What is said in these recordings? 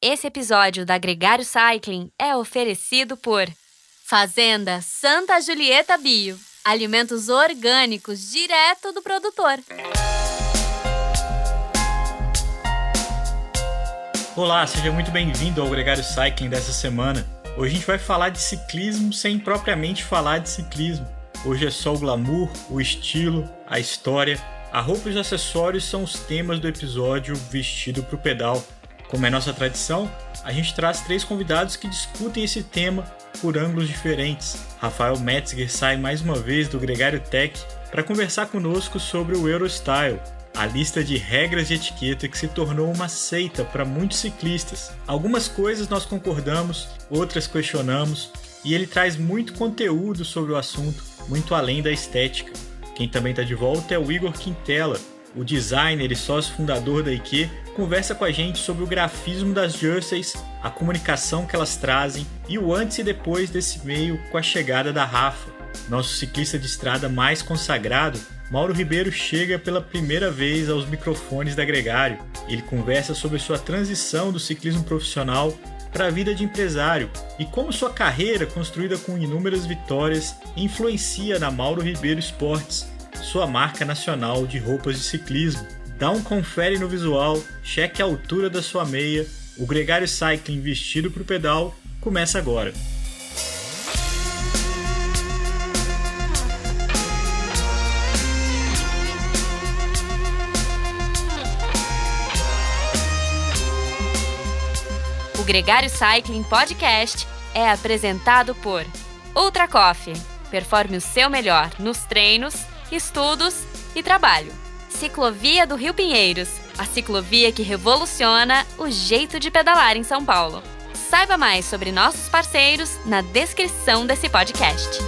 Esse episódio da Gregário Cycling é oferecido por Fazenda Santa Julieta Bio. Alimentos orgânicos direto do produtor. Olá, seja muito bem-vindo ao Gregário Cycling dessa semana. Hoje a gente vai falar de ciclismo sem propriamente falar de ciclismo. Hoje é só o glamour, o estilo, a história. A roupa e os acessórios são os temas do episódio Vestido pro Pedal. Como é nossa tradição, a gente traz 3 convidados que discutem esse tema por ângulos diferentes. Rafael Metzger sai mais uma vez do Gregário Tech para conversar conosco sobre o Eurostyle, a lista de regras de etiqueta que se tornou uma seita para muitos ciclistas. Algumas coisas nós concordamos, outras questionamos, e ele traz muito conteúdo sobre o assunto, muito além da estética. Quem também está de volta é o Igor Quintela, o designer e sócio fundador da IQ, conversa com a gente sobre o grafismo das jerseys, a comunicação que elas trazem e o antes e depois desse meio com a chegada da Rafa. Nosso ciclista de estrada mais consagrado, Mauro Ribeiro, chega pela primeira vez aos microfones da Gregário. Ele conversa sobre sua transição do ciclismo profissional para a vida de empresário e como sua carreira, construída com inúmeras vitórias, influencia na Mauro Ribeiro Esportes, sua marca nacional de roupas de ciclismo. Dá um confere no visual, cheque a altura da sua meia. O Gregário Cycling Vestido pro Pedal começa agora. O Gregário Cycling Podcast é apresentado por Ultra Coffee. Performe o seu melhor nos treinos, estudos e trabalho. Ciclovia do Rio Pinheiros, a ciclovia que revoluciona o jeito de pedalar em São Paulo. Saiba mais sobre nossos parceiros na descrição desse podcast.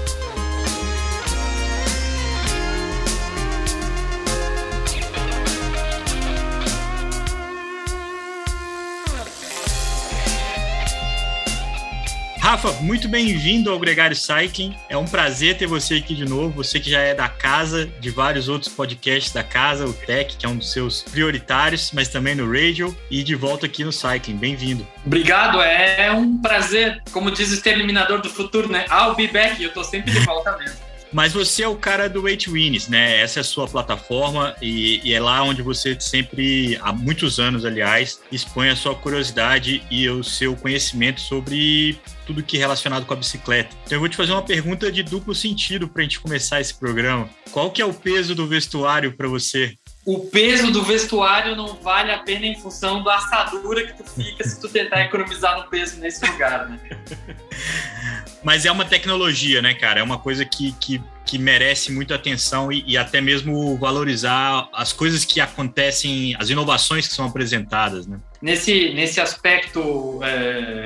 Rafa, muito bem-vindo ao Gregário Cycling. É um prazer ter você aqui de novo. Você que já é da casa, de vários outros podcasts da casa, o Tech, que é um dos seus prioritários, mas também no Radio, e de volta aqui no Cycling. Bem-vindo. Obrigado, é um prazer. Como diz o Exterminador do Futuro, né? I'll be back, eu tô sempre de volta mesmo. Mas você é o cara do Weight Winners, né? Essa é a sua plataforma e é lá onde você sempre, há muitos anos, aliás, expõe a sua curiosidade e o seu conhecimento sobre tudo que é relacionado com a bicicleta. Então eu vou te fazer uma pergunta de duplo sentido para a gente começar esse programa. Qual que é o peso do vestuário para você? O peso do vestuário não vale a pena em função da assadura que tu fica se tu tentar economizar no peso nesse lugar, né? Mas é uma tecnologia, né, cara? É uma coisa que merece muita atenção e até mesmo valorizar as coisas que acontecem, as inovações que são apresentadas, né? Nesse aspecto,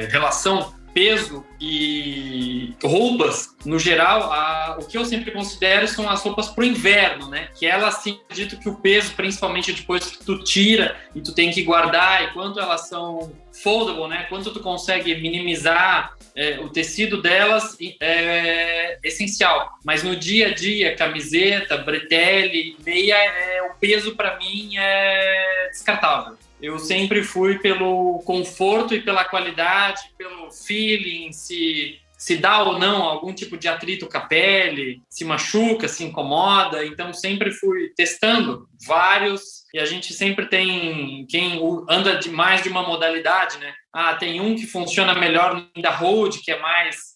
relação peso e roupas, no geral, o que eu sempre considero são as roupas para o inverno, né? Que elas, sim, acredito que o peso, principalmente depois que tu tira e tu tem que guardar, e quanto elas são foldable, né? Quanto tu consegue minimizar o tecido delas, é essencial. Mas no dia a dia, camiseta, bretelle, meia, o peso para mim é descartável. Eu sempre fui pelo conforto e pela qualidade, pelo feeling, se dá ou não algum tipo de atrito com a pele, se machuca, se incomoda. Então, sempre fui testando vários e a gente sempre tem quem anda de mais de uma modalidade, né? Tem um que funciona melhor no cilindro da road, que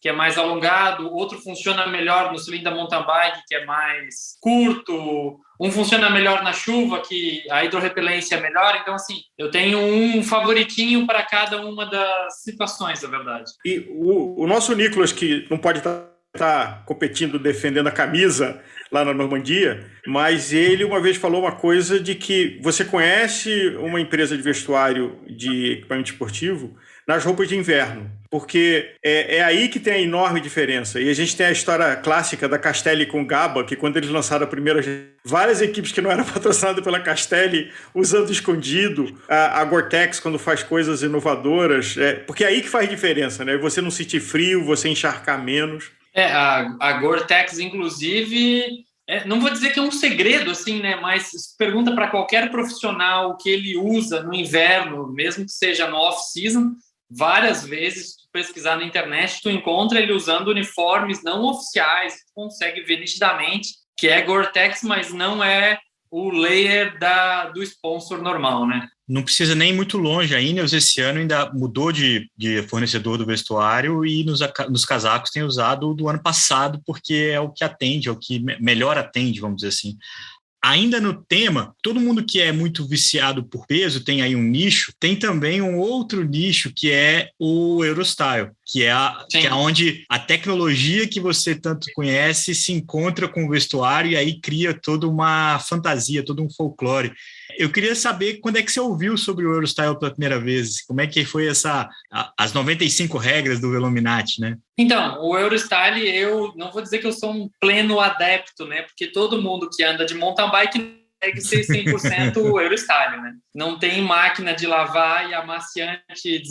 é mais alongado, outro funciona melhor no cilindro da mountain bike, que é mais curto, um funciona melhor na chuva, que a hidrorrepelência é melhor. Então, assim, eu tenho um favoritinho para cada uma das situações, na verdade. E o nosso Nicolas, que não pode estar competindo, defendendo a camisa lá na Normandia, mas ele uma vez falou uma coisa de que você conhece uma empresa de vestuário de equipamento esportivo nas roupas de inverno, porque é aí que tem a enorme diferença. E a gente tem a história clássica da Castelli com Gaba, que quando eles lançaram a primeira, várias equipes que não eram patrocinadas pela Castelli usando escondido, a Gore-Tex quando faz coisas inovadoras, porque é aí que faz diferença, né? Você não sentir frio, você encharcar menos. A Gore-Tex, inclusive, não vou dizer que é um segredo, assim, né? Mas pergunta para qualquer profissional o que ele usa no inverno, mesmo que seja no off-season, várias vezes, se tu pesquisar na internet, tu encontra ele usando uniformes não oficiais, tu consegue ver nitidamente que é Gore-Tex, mas não é o layer do sponsor normal, né? Não precisa nem ir muito longe. A Ineos esse ano ainda mudou de fornecedor do vestuário e nos casacos tem usado do ano passado, porque é o que atende, é o que melhor atende, vamos dizer assim. Ainda no tema, todo mundo que é muito viciado por peso tem aí um nicho, tem também um outro nicho que é o Eurostyle, que é onde a tecnologia que você tanto conhece se encontra com o vestuário e aí cria toda uma fantasia, todo um folclore. Eu queria saber quando é que você ouviu sobre o Eurostyle pela primeira vez, como é que foi as 95 regras do Velominati, né? Então, o Eurostyle, eu não vou dizer que eu sou um pleno adepto, né? Porque todo mundo que anda de mountain bike não consegue ser 100% Eurostyle, né? Não tem máquina de lavar e amaciante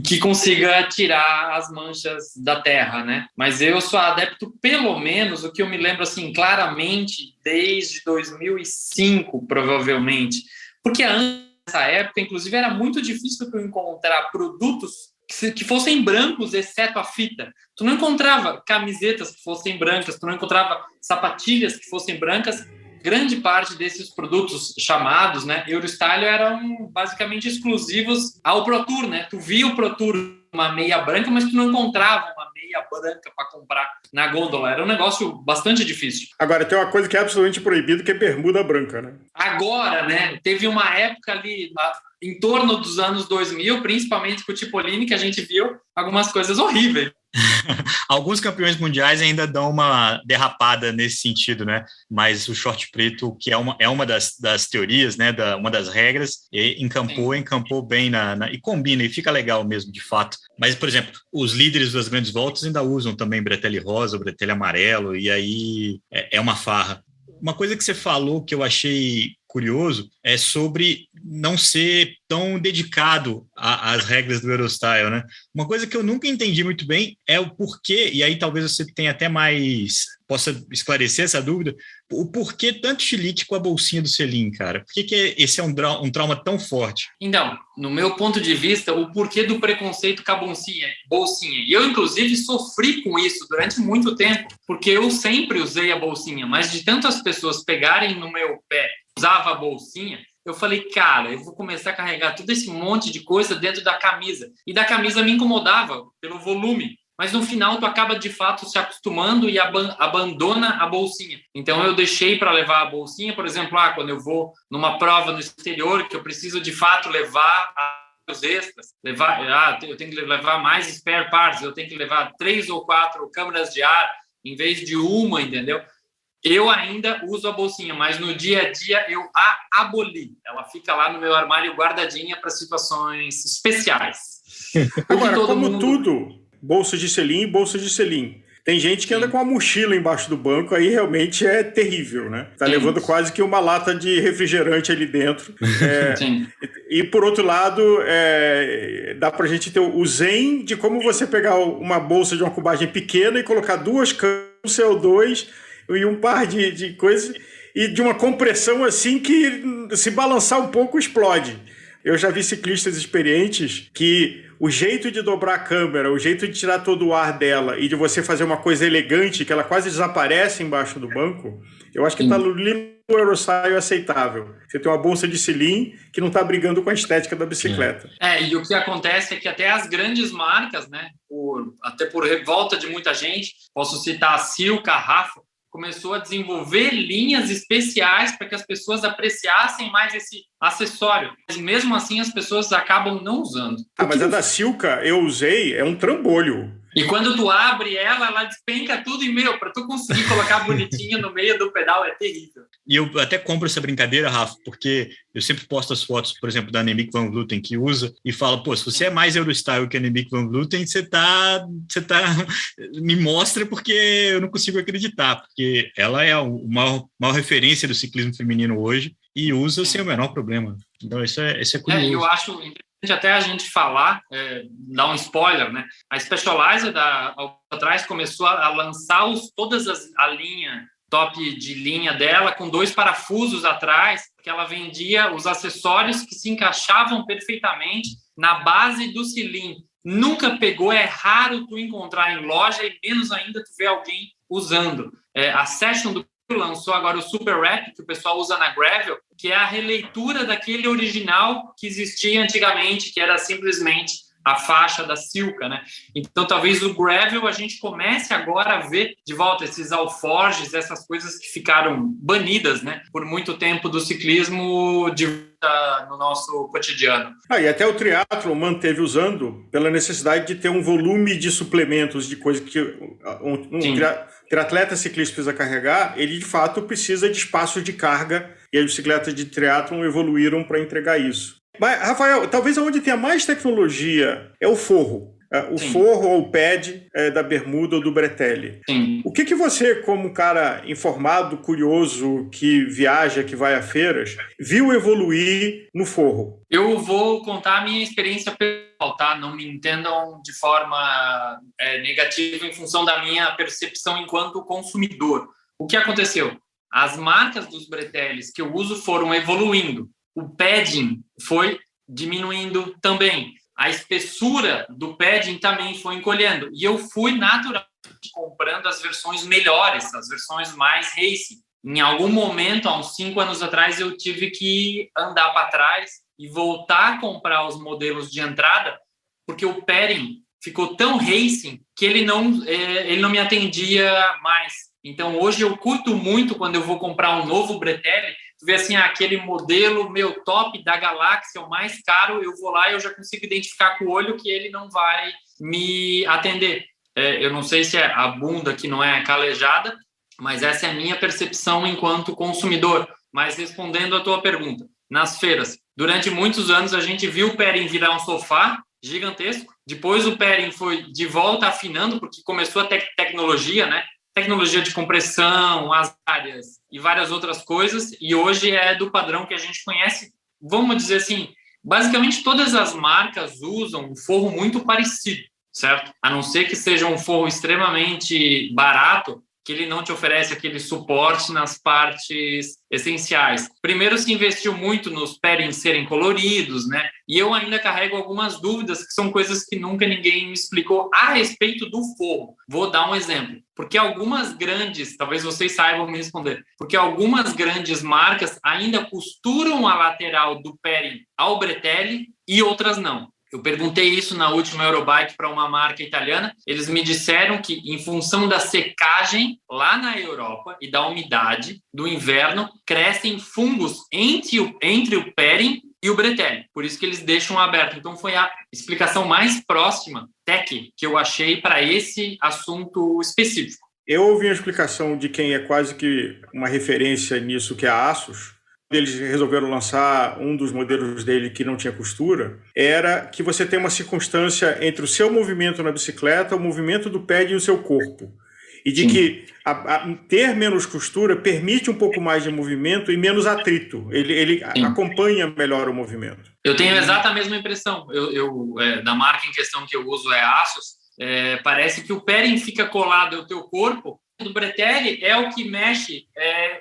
que consiga tirar as manchas da terra, né? Mas eu sou adepto, pelo menos, o que eu me lembro, assim, claramente, desde 2005, provavelmente. Porque antes dessa época, inclusive, era muito difícil tu encontrar produtos que fossem brancos, exceto a fita. Tu não encontrava camisetas que fossem brancas, tu não encontrava sapatilhas que fossem brancas. Grande parte desses produtos chamados, né, Eurostyle eram basicamente exclusivos ao Pro Tour, né? Tu via o Pro Tour uma meia branca, mas tu não encontrava uma meia branca para comprar na gôndola. Era um negócio bastante difícil. Agora, tem uma coisa que é absolutamente proibida, que é bermuda branca, né? Agora, né, teve uma época ali em torno dos anos 2000, principalmente com o Cipollini, que a gente viu algumas coisas horríveis. Alguns campeões mundiais ainda dão uma derrapada nesse sentido, né? Mas o short preto, que é uma das teorias, né? Uma das regras, encampou bem e combina, e fica legal mesmo, de fato. Mas, por exemplo, os líderes das grandes voltas ainda usam também bretelle rosa, bretelle amarelo, e aí é uma farra. Uma coisa que você falou que eu achei curioso é sobre não ser tão dedicado às regras do Eurostyle, né? Uma coisa que eu nunca entendi muito bem é o porquê, e aí talvez você tenha até possa esclarecer essa dúvida, o porquê tanto chilique com a bolsinha do selim, cara? Por que esse é um trauma tão forte? Então, no meu ponto de vista, o porquê do preconceito com a bolsinha. E eu, inclusive, sofri com isso durante muito tempo, porque eu sempre usei a bolsinha, mas de tantas pessoas pegarem no meu pé, usava a bolsinha, eu falei, cara, eu vou começar a carregar todo esse monte de coisa dentro da camisa. E da camisa me incomodava pelo volume. Mas no final tu acaba de fato se acostumando e abandona a bolsinha. Então eu deixei para levar a bolsinha, por exemplo, quando eu vou numa prova no exterior, que eu preciso de fato levar os extras, eu tenho que levar mais spare parts, eu tenho que levar 3 ou 4 câmeras de ar em vez de uma, entendeu? Eu ainda uso a bolsinha, mas no dia a dia eu a aboli. Ela fica lá no meu armário guardadinha para situações especiais. Agora, como tudo, bolsa de selim e bolsa de selim. Tem gente que anda com a mochila embaixo do banco, aí realmente é terrível, né? Tá levando quase que uma lata de refrigerante ali dentro. E por outro lado, dá pra gente ter o zen de como você pegar uma bolsa de uma cubagem pequena e colocar 2 câmeras, CO2 e um par de coisas, e de uma compressão assim que se balançar um pouco explode. Eu já vi ciclistas experientes que o jeito de dobrar a câmera, o jeito de tirar todo o ar dela e de você fazer uma coisa elegante, que ela quase desaparece embaixo do banco, eu acho que está no limite do Eurostyle aceitável. Você tem uma bolsa de selim que não está brigando com a estética da bicicleta. E o que acontece é que até as grandes marcas, né, até por revolta de muita gente, posso citar a Silca, a Rafa, começou a desenvolver linhas especiais para que as pessoas apreciassem mais esse acessório. Mas mesmo assim as pessoas acabam não usando. Mas a da Silca eu usei, é um trambolho. E quando tu abre ela despenca tudo e, para tu conseguir colocar bonitinha no meio do pedal é terrível. E eu até compro essa brincadeira, Rafa, porque eu sempre posto as fotos, por exemplo, da Annemiek van Vleuten que usa e falo, se você é mais Eurostyle que a Annemiek van Vleuten, você tá me mostra, porque eu não consigo acreditar, porque ela é a maior referência do ciclismo feminino hoje e usa sem o menor problema. Então isso é curioso. Eu acho até a gente falar, dar um spoiler, né? A Specialized, atrás, começou a lançar a linha, top de linha dela, com 2 parafusos atrás, que ela vendia os acessórios que se encaixavam perfeitamente na base do cilindro. Nunca pegou, é raro tu encontrar em loja e menos ainda tu ver alguém usando. A Session do lançou agora o Super Rap, que o pessoal usa na Gravel, que é a releitura daquele original que existia antigamente, que era simplesmente a faixa da Silca, né? Então, talvez o Gravel a gente comece agora a ver de volta esses alforges, essas coisas que ficaram banidas, né, por muito tempo do ciclismo no nosso cotidiano. E até o triatlon manteve usando pela necessidade de ter um volume de suplementos, de coisa que um triatleta ciclista precisa carregar, ele de fato precisa de espaços de carga, e as bicicletas de triatlon evoluíram para entregar isso. Mas, Rafael, talvez onde tenha mais tecnologia é o forro. O forro ou o pad da bermuda ou do bretelle. Sim. O que você, como um cara informado, curioso, que viaja, que vai a feiras, viu evoluir no forro? Eu vou contar a minha experiência pessoal, tá? Não me entendam de forma negativa em função da minha percepção enquanto consumidor. O que aconteceu? As marcas dos bretelles que eu uso foram evoluindo. O padding foi diminuindo também. A espessura do padding também foi encolhendo. E eu fui naturalmente comprando as versões melhores, as versões mais racing. Em algum momento, há uns 5 anos atrás, eu tive que andar para trás e voltar a comprar os modelos de entrada, porque o padding ficou tão racing que ele não me atendia mais. Então, hoje eu curto muito quando eu vou comprar um novo bretelle, tu vê assim, aquele modelo meu top da galáxia, o mais caro, eu vou lá e eu já consigo identificar com o olho que ele não vai me atender. Eu não sei se é a bunda que não é calejada, mas essa é a minha percepção enquanto consumidor. Mas respondendo a tua pergunta, nas feiras, durante muitos anos a gente viu o padding virar um sofá gigantesco, depois o padding foi de volta afinando, porque começou a tecnologia, né? Tecnologia de compressão, as áreas e várias outras coisas, e hoje é do padrão que a gente conhece, vamos dizer assim, basicamente todas as marcas usam um forro muito parecido, certo? A não ser que seja um forro extremamente barato, que ele não te oferece aquele suporte nas partes essenciais. Primeiro se investiu muito nos paddings serem coloridos, né? E eu ainda carrego algumas dúvidas, que são coisas que nunca ninguém me explicou a respeito do forro. Vou dar um exemplo. Porque algumas grandes, talvez vocês saibam me responder, porque algumas grandes marcas ainda costuram a lateral do padding ao bretelle e outras não. Eu perguntei isso na última Eurobike para uma marca italiana. Eles me disseram que, em função da secagem lá na Europa e da umidade do inverno, crescem fungos entre o padding e o bretelle. Por isso que eles deixam aberto. Então, foi a explicação mais próxima, tech, que eu achei para esse assunto específico. Eu ouvi a explicação de quem é quase que uma referência nisso, que é a Asus. Eles resolveram lançar um dos modelos dele que não tinha costura, era que você tem uma circunstância entre o seu movimento na bicicleta, o movimento do pé e o seu corpo. E de que ter menos costura permite um pouco mais de movimento e menos atrito. Ele acompanha melhor o movimento. Eu tenho exatamente a mesma impressão. Da marca em questão que eu uso é a Asus. Parece que o padding fica colado ao teu corpo. O bretelle é o que mexe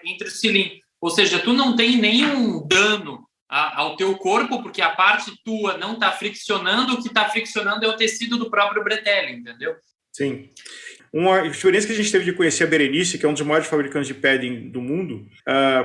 entre os cilindros. Ou seja, tu não tem nenhum dano ao teu corpo, porque a parte tua não está friccionando, o que está friccionando é o tecido do próprio bretelle, entendeu? Sim. Uma experiência que a gente teve de conhecer a Berenice, que é um dos maiores fabricantes de padding do mundo,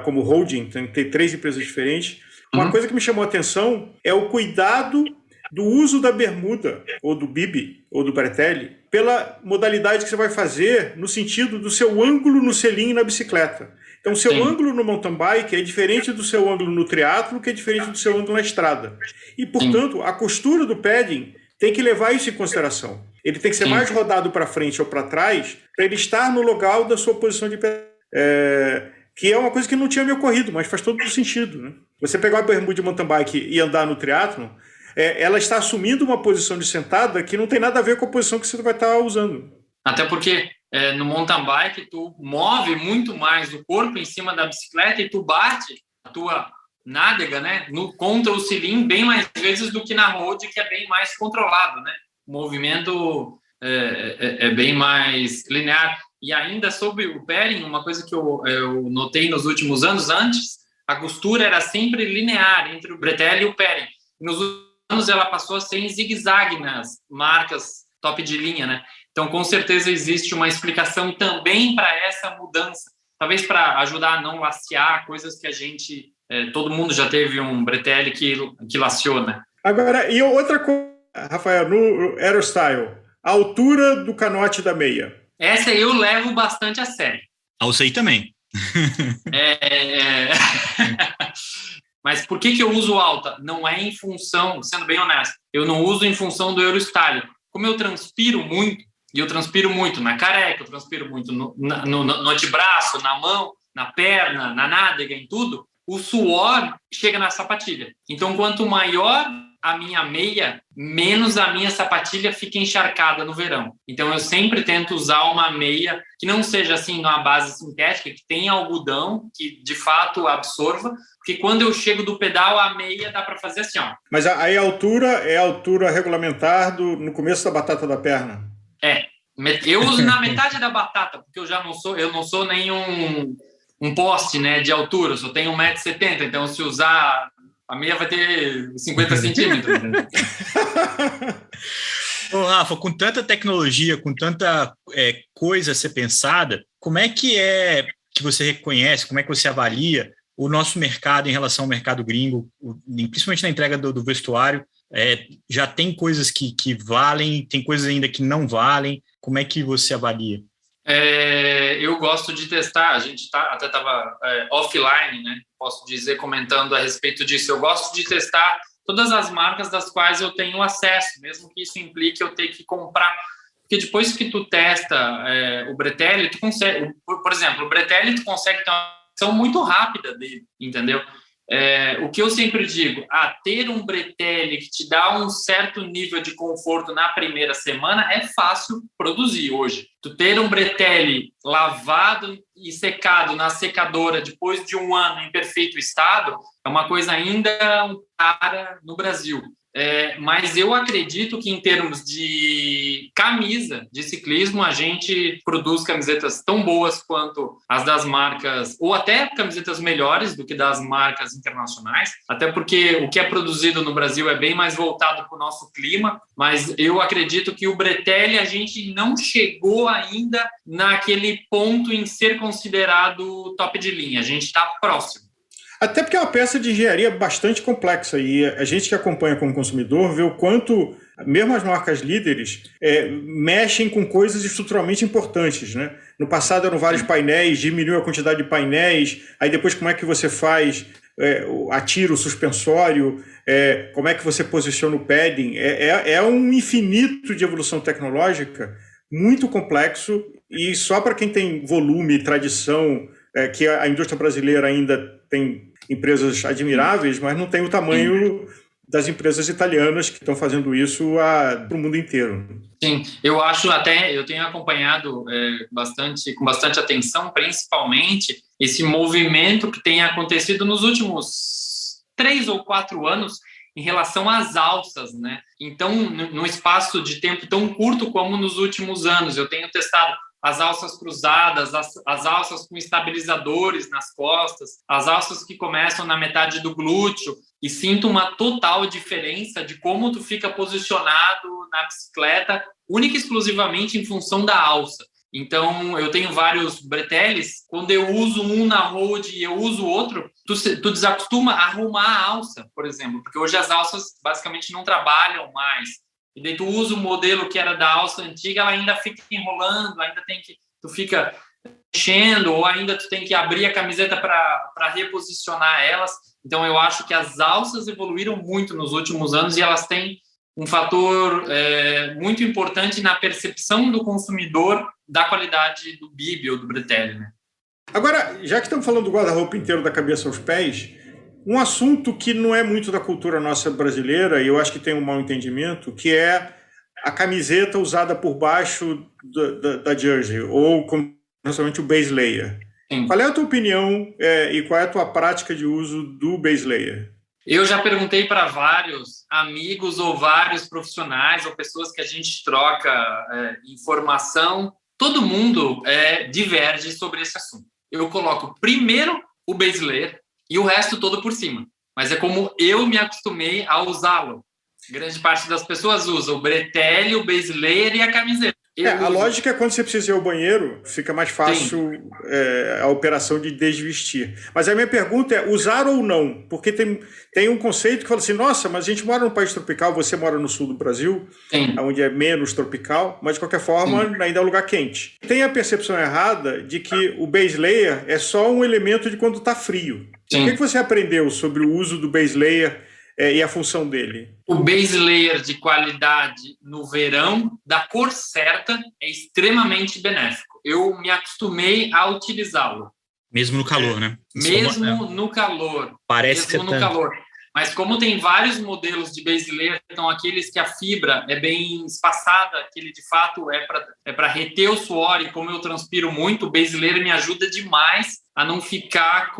como holding, tem 3 empresas diferentes. Uma coisa que me chamou a atenção é o cuidado do uso da bermuda, ou do bib, ou do bretelle, pela modalidade que você vai fazer no sentido do seu ângulo no selim e na bicicleta. Então, o seu ângulo no mountain bike é diferente do seu ângulo no triatlo, que é diferente do seu ângulo na estrada. E, portanto, a costura do padding tem que levar isso em consideração. Ele tem que ser mais rodado para frente ou para trás para ele estar no local da sua posição de pé. Que é uma coisa que não tinha me ocorrido, mas faz todo sentido, né? Você pegar a bermuda de mountain bike e andar no triatlon, ela está assumindo uma posição de sentada que não tem nada a ver com a posição que você vai estar usando. Até porque no mountain bike tu move muito mais o corpo em cima da bicicleta e tu bate a tua nádega, né, contra o selim bem mais vezes do que na road, que é bem mais controlado, né? O movimento é bem mais linear. E ainda sobre o pairing, uma coisa que eu notei nos últimos anos, antes, a costura era sempre linear entre o bretelle e o pairing. Nos últimos anos ela passou a ser em zigue-zague nas marcas top de linha, né? Então, com certeza, existe uma explicação também para essa mudança. Talvez para ajudar a não lacear coisas que a gente... todo mundo já teve um bretelle que laceou, né? Agora, e outra coisa, Rafael, no Aerostyle, a altura do canote da meia. Essa eu levo bastante a sério. Eu sei também. Mas por que eu uso alta? Não é em função, sendo bem honesto, eu não uso em função do Aerostyle. Como eu transpiro muito, e eu transpiro muito na careca, eu transpiro muito no antebraço, na mão, na perna, na nádega, em tudo, o suor chega na sapatilha. Então, quanto maior a minha meia, menos a minha sapatilha fica encharcada no verão. Então, eu sempre tento usar uma meia que não seja assim numa base sintética, que tenha algodão, que de fato absorva, porque quando eu chego do pedal, a meia dá para fazer assim, ó. Mas aí a altura é a altura regulamentar no começo da batata da perna? Eu uso na metade da batata, porque eu não sou nenhum poste, né, de altura, eu só tenho 1,70 m, então se usar a meia vai ter 50 centímetros. Né? Ô, Rafa, com tanta tecnologia, com tanta coisa a ser pensada, como é que você reconhece, como é que você avalia o nosso mercado em relação ao mercado gringo, principalmente na entrega do vestuário? Já tem coisas que valem, tem coisas ainda que não valem. Como é que você avalia? Eu gosto de testar, a gente até estava offline, né? Posso dizer, comentando a respeito disso. Eu gosto de testar todas as marcas das quais eu tenho acesso, mesmo que isso implique eu ter que comprar. Porque depois que tu testa o bretelle, tu consegue... Por exemplo, o bretelle tu consegue ter uma ação muito rápida dele, entendeu? O que eu sempre digo, ter um bretelle que te dá um certo nível de conforto na primeira semana é fácil produzir hoje. Tu ter um bretelle lavado e secado na secadora depois de um ano em perfeito estado é uma coisa ainda cara no Brasil. Mas eu acredito que em termos de camisa de ciclismo a gente produz camisetas tão boas quanto as das marcas, ou até camisetas melhores do que das marcas internacionais, até porque o que é produzido no Brasil é bem mais voltado para o nosso clima, mas eu acredito que o bretelle a gente não chegou ainda naquele ponto em ser considerado top de linha, a gente está próximo. Até porque é uma peça de engenharia bastante complexa e a gente que acompanha como consumidor vê o quanto, mesmo as marcas líderes, mexem com coisas estruturalmente importantes, né? No passado eram vários painéis, diminuiu a quantidade de painéis, aí depois como é que você faz, atira o suspensório, como é que você posiciona o padding, é um infinito de evolução tecnológica muito complexo e só para quem tem volume e tradição, que a indústria brasileira ainda tem empresas admiráveis, mas não tem o tamanho das empresas italianas que estão fazendo isso para o mundo inteiro. Sim, eu acho até, eu tenho acompanhado com bastante atenção, principalmente esse movimento que tem acontecido nos últimos 3 ou 4 anos em relação às alças, né? Então, num espaço de tempo tão curto como nos últimos anos, eu tenho testado as alças cruzadas, as alças com estabilizadores nas costas, as alças que começam na metade do glúteo, e sinto uma total diferença de como tu fica posicionado na bicicleta, única e exclusivamente em função da alça. Então, eu tenho vários bretelles, quando eu uso um na road e eu uso outro, tu desacostuma a arrumar a alça, por exemplo, porque hoje as alças basicamente não trabalham mais. E daí tu usa o modelo que era da alça antiga, ela ainda fica enrolando, tu fica mexendo, ou ainda tu tem que abrir a camiseta para reposicionar elas. Então eu acho que as alças evoluíram muito nos últimos anos e elas têm um fator muito importante na percepção do consumidor da qualidade do bib ou do bretelle, né? Agora, já que estamos falando do guarda-roupa inteiro da cabeça aos pés, um assunto que não é muito da cultura nossa brasileira, e eu acho que tem um mau entendimento, que é a camiseta usada por baixo da jersey, ou principalmente o base layer. Sim. Qual é a tua opinião e qual é a tua prática de uso do base layer? Eu já perguntei para vários amigos ou vários profissionais ou pessoas que a gente troca informação. Todo mundo diverge sobre esse assunto. Eu coloco primeiro o base layer e o resto todo por cima. Mas é como eu me acostumei a usá-lo. Grande parte das pessoas usa o bretelle, o base layer e a camiseta. A lógica é quando você precisa ir ao banheiro, fica mais fácil a operação de desvestir. Mas a minha pergunta é usar ou não? Porque tem um conceito que fala assim, nossa, mas a gente mora num país tropical, você mora no sul do Brasil, onde é menos tropical, mas de qualquer forma ainda é um lugar quente. Tem a percepção errada de que o base layer é só um elemento de quando está frio. O que você aprendeu sobre o uso do base layer e a função dele? O base layer de qualidade no verão, da cor certa, é extremamente benéfico. Eu me acostumei a utilizá-lo. Mesmo no calor, né? Mesmo no calor. Parece mesmo no calor. Mas como tem vários modelos de base layer, então aqueles que a fibra é bem espaçada, aquele de fato é para reter o suor, e como eu transpiro muito, o base layer me ajuda demais a não ficar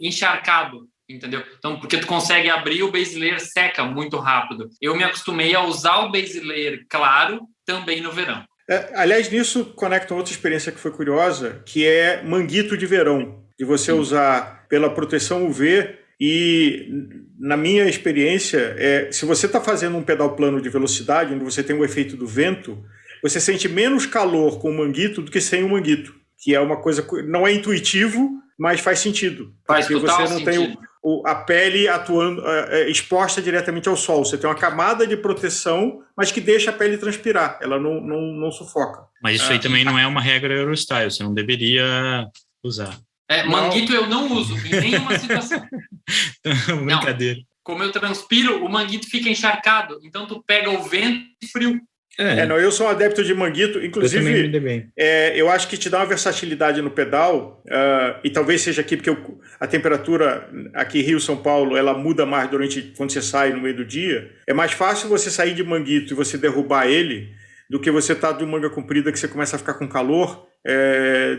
encharcado. Entendeu? Então, porque tu consegue abrir, o base layer seca muito rápido. Eu me acostumei a usar o base layer claro também no verão. Aliás, nisso conecta outra experiência que foi curiosa, que é manguito de verão, de você usar pela proteção UV. E na minha experiência, se você está fazendo um pedal plano de velocidade, onde você tem o efeito do vento, você sente menos calor com o manguito do que sem o manguito, que é uma coisa, não é intuitivo, mas faz sentido. Faz porque total você não sentido. tem a pele atuando exposta diretamente ao sol. Você tem uma camada de proteção, mas que deixa a pele transpirar. Ela não sufoca. Mas isso aí também não é uma regra Eurostyle. Você não deveria usar. Manguito eu não uso em nenhuma situação. Brincadeira. Não. Como eu transpiro, o manguito fica encharcado. Então tu pega o vento e frio. Eu sou um adepto de manguito, inclusive eu acho que te dá uma versatilidade no pedal, e talvez seja aqui porque a temperatura aqui em Rio, São Paulo, ela muda mais quando você sai no meio do dia. É mais fácil você sair de manguito e você derrubar ele do que você estar de manga comprida, que você começa a ficar com calor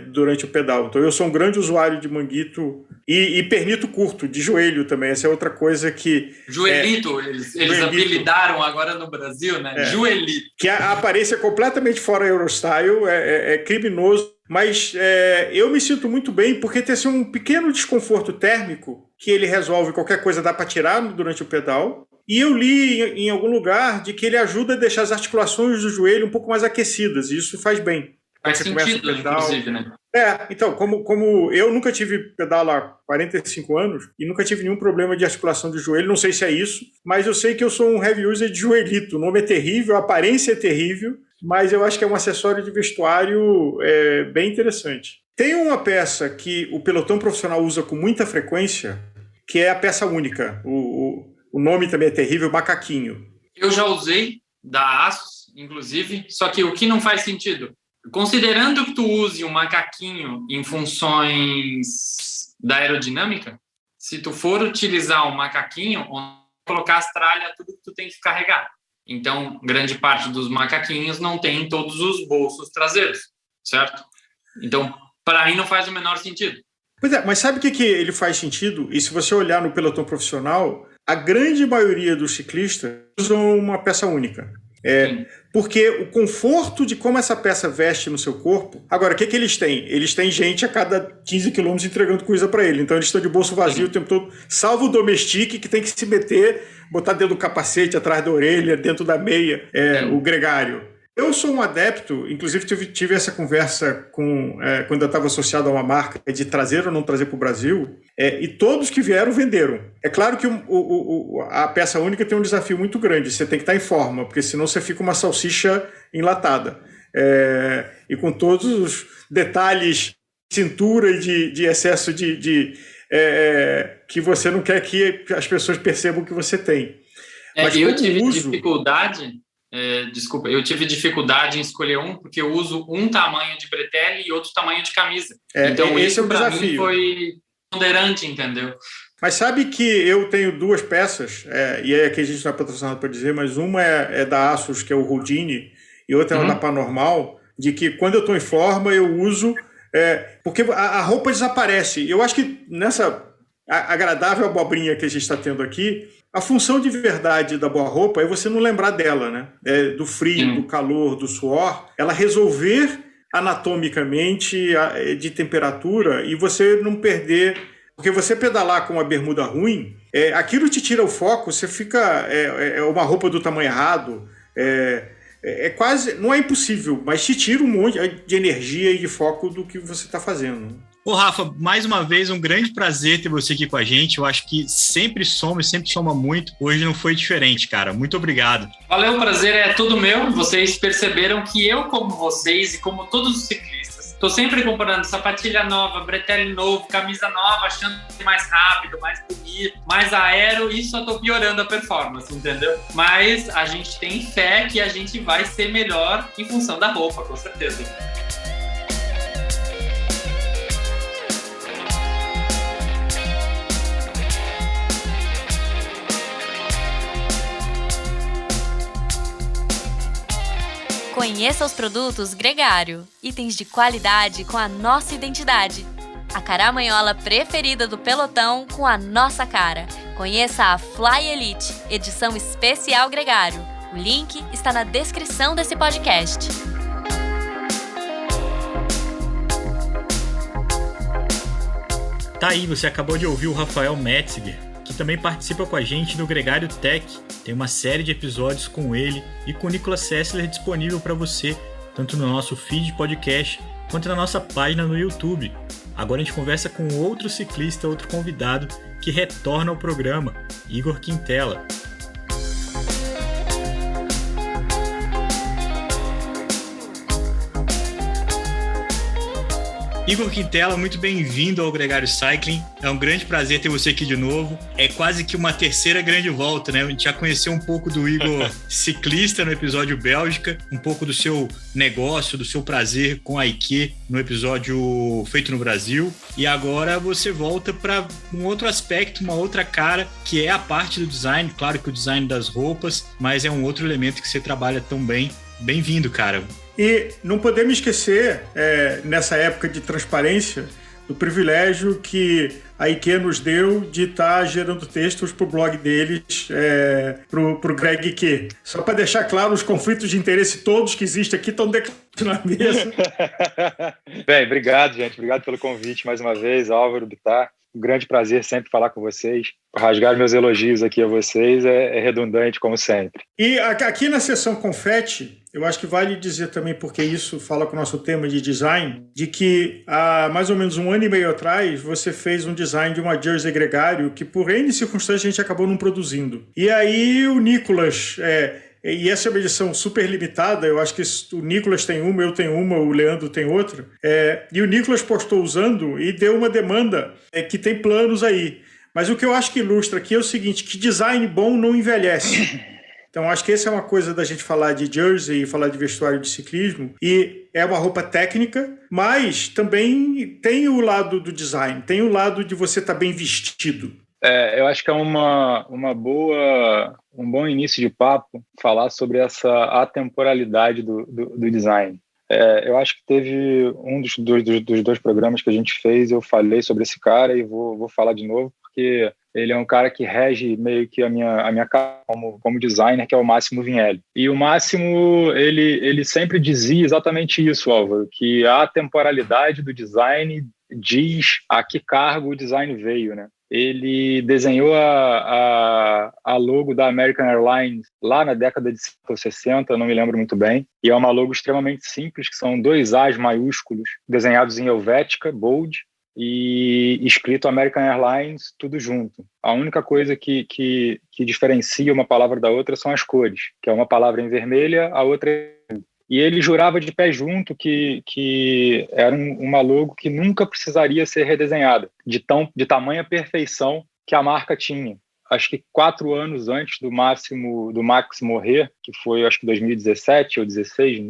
durante o pedal. Então eu sou um grande usuário de manguito e pernito curto, de joelho também. Essa é outra coisa que... Joelito, eles apelidaram agora no Brasil, né? Joelito. Que a aparência é completamente fora Eurostyle, é criminoso, mas eu me sinto muito bem porque tem assim, um pequeno desconforto térmico que ele resolve, qualquer coisa dá para tirar durante o pedal. E eu li em algum lugar de que ele ajuda a deixar as articulações do joelho um pouco mais aquecidas, e isso faz bem. Faz sentido, inclusive, né? Então, como eu nunca tive pedal há 45 anos e nunca tive nenhum problema de articulação do joelho, não sei se é isso, mas eu sei que eu sou um heavy user de joelhito. O nome é terrível, a aparência é terrível, mas eu acho que é um acessório de vestuário bem interessante. Tem uma peça que o pelotão profissional usa com muita frequência, que é a peça única. O nome também é terrível, macaquinho. Eu já usei, da Asus, inclusive, só que o que não faz sentido? Considerando que tu use um macaquinho em funções da aerodinâmica, se tu for utilizar um macaquinho, colocar as tralhas, tudo que tu tem que carregar. Então, grande parte dos macaquinhos não tem todos os bolsos traseiros, certo? Então, para mim não faz o menor sentido. Pois é, mas sabe o que ele faz sentido? E se você olhar no pelotão profissional, a grande maioria dos ciclistas usam uma peça única. Porque o conforto de como essa peça veste no seu corpo... Agora, o que eles têm? Eles têm gente a cada 15 quilômetros entregando coisa para ele. Então, eles estão de bolso vazio o tempo todo, salvo o domestique, que tem que se meter, botar dentro do capacete, atrás da orelha, dentro da meia, o gregário. Eu sou um adepto, inclusive tive essa conversa quando eu estava associado a uma marca de trazer ou não trazer para o Brasil, e todos que vieram venderam. É claro que a peça única tem um desafio muito grande, você tem que estar em forma, porque senão você fica uma salsicha enlatada. E com todos os detalhes, cintura e de excesso que você não quer que as pessoas percebam que você tem. Mas eu tive dificuldade... eu tive dificuldade em escolher porque eu uso um tamanho de bretelle e outro tamanho de camisa. Então, esse isso para mim foi ponderante, entendeu? Mas sabe que eu tenho duas peças, e aí aqui a gente não é patrocinado para dizer, mas uma é da Asus, que é o Houdini, e outra é da Panormal, de que quando eu estou em forma eu uso Porque a roupa desaparece. Eu acho que nessa agradável abobrinha que a gente está tendo aqui, a função de verdade da boa roupa é você não lembrar dela, né? Do frio, do calor, do suor, ela resolver anatomicamente de temperatura e você não perder. Porque você pedalar com uma bermuda ruim, aquilo te tira o foco, você fica. Uma roupa do tamanho errado. Quase. Não é impossível, mas te tira um monte de energia e de foco do que você está fazendo. Ô, Rafa, mais uma vez, um grande prazer ter você aqui com a gente. Eu acho que sempre soma muito. Hoje não foi diferente, cara. Muito obrigado. Valeu, o prazer é todo meu. Vocês perceberam que eu, como vocês e como todos os ciclistas, estou sempre comprando sapatilha nova, bretelle novo, camisa nova, achando que é mais rápido, mais bonito, mais aero, e só estou piorando a performance, entendeu? Mas a gente tem fé que a gente vai ser melhor em função da roupa, com certeza. Conheça os produtos Gregário, itens de qualidade com a nossa identidade. A caramanhola preferida do pelotão com a nossa cara. Conheça a Fly Elite, edição especial Gregário. O link está na descrição desse podcast. Tá aí, você acabou de ouvir o Rafael Metziger, que também participa com a gente do Gregário Tech. Tem uma série de episódios com ele e com o Nicolas Sessler disponível para você, tanto no nosso feed de podcast quanto na nossa página no YouTube. Agora a gente conversa com outro ciclista, outro convidado que retorna ao programa, Igor Quintela. Igor Quintela, muito bem-vindo ao Gregário Cycling. É um grande prazer ter você aqui de novo. É quase que uma terceira grande volta, né? A gente já conheceu um pouco do Igor ciclista no episódio Bélgica, um pouco do seu negócio, do seu prazer com a IKE no episódio feito no Brasil. E agora você volta para um outro aspecto, uma outra cara, que é a parte do design. Claro que o design das roupas, mas é um outro elemento que você trabalha tão bem. Bem-vindo, cara. E não podemos esquecer, nessa época de transparência, do privilégio que a IKE nos deu de estar gerando textos para o blog deles, para o Greg IKE. Só para deixar claro, os conflitos de interesse todos que existem aqui estão declarados na mesa. Bem, obrigado, gente. Obrigado pelo convite mais uma vez, Álvaro, Bittar. Um grande prazer sempre falar com vocês. Rasgar meus elogios aqui a vocês é redundante, como sempre. E aqui na seção confete, eu acho que vale dizer também, porque isso fala com o nosso tema de design, de que há mais ou menos 1 ano e meio atrás, você fez um design de uma jersey Gregário que por N circunstâncias a gente acabou não produzindo. E aí o Nicolas... E essa é uma edição super limitada, eu acho que o Nicolas tem uma, eu tenho uma, o Leandro tem outra. E o Nicolas postou usando e deu uma demanda que tem planos aí. Mas o que eu acho que ilustra aqui é o seguinte, que design bom não envelhece. Então acho que essa é uma coisa da gente falar de jersey e falar de vestuário de ciclismo. E é uma roupa técnica, mas também tem o lado do design, tem o lado de você estar bem vestido. Eu acho que é um bom início de papo falar sobre essa atemporalidade do design. Eu acho que teve um dos 2 programas que a gente fez, eu falei sobre esse cara e vou falar de novo, porque ele é um cara que rege meio que a minha cara como designer, que é o Máximo Vinelli. E o Máximo, ele sempre dizia exatamente isso, Álvaro, que a atemporalidade do design diz a que cargo o design veio, né? Ele desenhou a logo da American Airlines lá na década de 60, não me lembro muito bem, e é uma logo extremamente simples, que são 2 A's maiúsculos desenhados em helvética, bold, e escrito American Airlines, tudo junto. A única coisa que diferencia uma palavra da outra são as cores, que é uma palavra em vermelha, a outra em... E ele jurava de pé junto que era uma logo que nunca precisaria ser redesenhada, de tamanha perfeição que a marca tinha. Acho que 4 anos antes do Max morrer, que foi acho que 2017 ou 2016,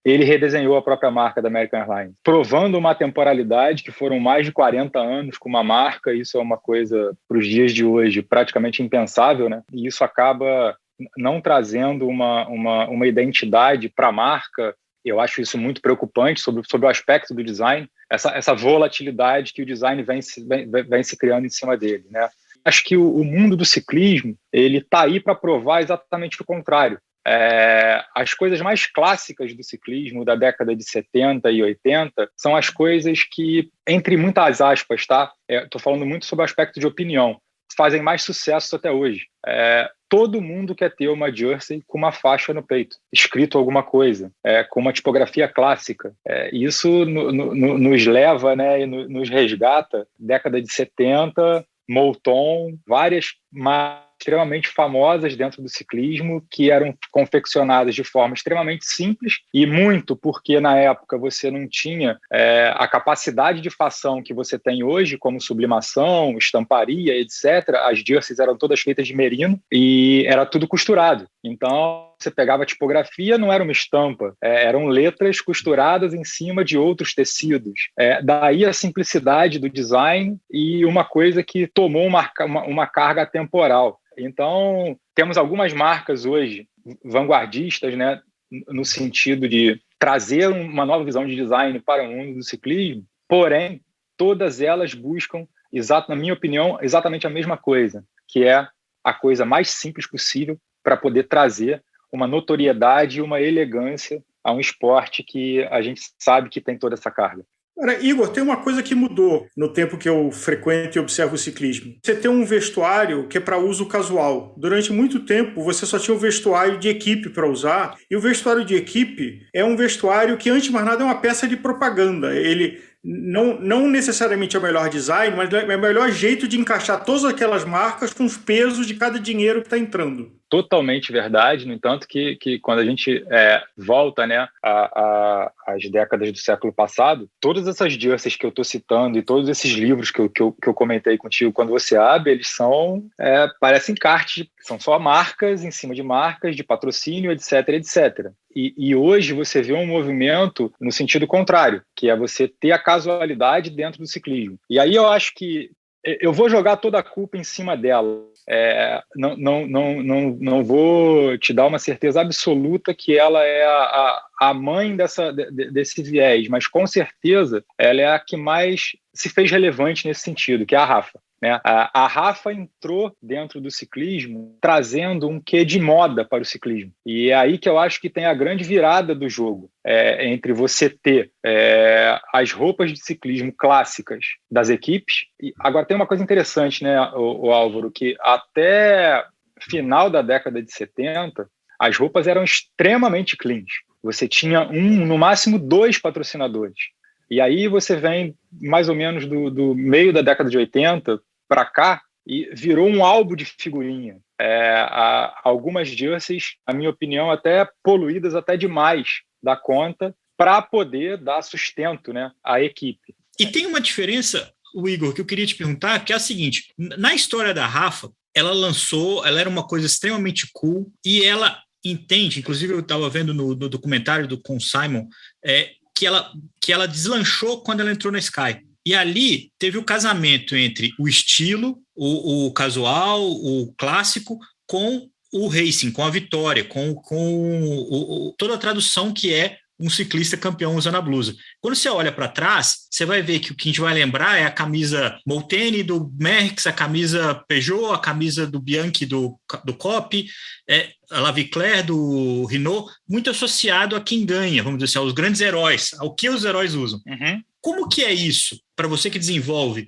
ele redesenhou a própria marca da American Airlines, provando uma temporalidade que foram mais de 40 anos com uma marca. Isso é uma coisa, para os dias de hoje, praticamente impensável, né? E isso acaba não trazendo uma identidade para a marca. Eu acho isso muito preocupante sobre o aspecto do design. essa volatilidade que o design vem se criando em cima dele, né? Acho que o mundo do ciclismo ele está aí para provar exatamente o contrário. As coisas mais clássicas do ciclismo da década de 70 e 80 são as coisas que, entre muitas aspas, tá? Estou falando muito sobre o aspecto de opinião, fazem mais sucesso até hoje. Todo mundo quer ter uma jersey com uma faixa no peito, escrito alguma coisa, com uma tipografia clássica. Isso nos leva, né, e nos resgata, década de 70, Molton, várias marcas extremamente famosas dentro do ciclismo, que eram confeccionadas de forma extremamente simples, e muito porque na época você não tinha a capacidade de fação que você tem hoje, como sublimação, estamparia, etc. As jerseys eram todas feitas de merino e era tudo costurado. Então, você pegava a tipografia, não era uma estampa, eram letras costuradas em cima de outros tecidos. Daí a simplicidade do design e uma coisa que tomou uma carga temporal. Então, temos algumas marcas hoje vanguardistas, né, no sentido de trazer uma nova visão de design para o mundo do ciclismo, porém, todas elas buscam, na minha opinião, exatamente a mesma coisa, que é a coisa mais simples possível para poder trazer uma notoriedade e uma elegância a um esporte que a gente sabe que tem toda essa carga. Cara, Igor, tem uma coisa que mudou no tempo que eu frequento e observo o ciclismo. Você tem um vestuário que é para uso casual. Durante muito tempo, você só tinha o vestuário de equipe para usar, e o vestuário de equipe é um vestuário que, antes de mais nada, é uma peça de propaganda. Ele não necessariamente é o melhor design, mas é o melhor jeito de encaixar todas aquelas marcas com os pesos de cada dinheiro que está entrando. Totalmente verdade, no entanto que quando a gente volta, né, às décadas do século passado, todas essas jerseys que eu estou citando e todos esses livros que eu comentei contigo, quando você abre, eles parecem cards, são só marcas em cima de marcas, de patrocínio, etc, etc. E hoje você vê um movimento no sentido contrário, que é você ter a casualidade dentro do ciclismo. E aí eu acho que eu vou jogar toda a culpa em cima dela. Não vou te dar uma certeza absoluta que ela é a mãe desse viés, mas com certeza ela é a que mais se fez relevante nesse sentido, que é a Rapha. Né? A Rapha entrou dentro do ciclismo trazendo um quê de moda para o ciclismo. E é aí que eu acho que tem a grande virada do jogo, entre você ter as roupas de ciclismo clássicas das equipes. E agora tem uma coisa interessante, né, o Álvaro, que até final da década de 70, as roupas eram extremamente cleans. Você tinha no máximo 2 patrocinadores. E aí você vem mais ou menos do meio da década de 80 para cá e virou um álbum de figurinha. Algumas jerseys, na minha opinião, até poluídas até demais da conta para poder dar sustento, né, à equipe. E tem uma diferença, Igor, que eu queria te perguntar, que é a seguinte: na história da Rapha, ela era uma coisa extremamente cool e ela entende, inclusive eu estava vendo no documentário do Con Simon, que ela deslanchou quando ela entrou na Sky. E ali teve o casamento entre o estilo, o casual, o clássico, com o racing, com a vitória, com toda a tradução que é um ciclista campeão usando a blusa. Quando você olha para trás, você vai ver que o que a gente vai lembrar é a camisa Molteni do Merckx, a camisa Peugeot, a camisa do Bianchi do Coppi, a La Viclair do Renault, muito associado a quem ganha, vamos dizer assim, aos grandes heróis, ao que os heróis usam. Uhum. Como que é isso, para você que desenvolve?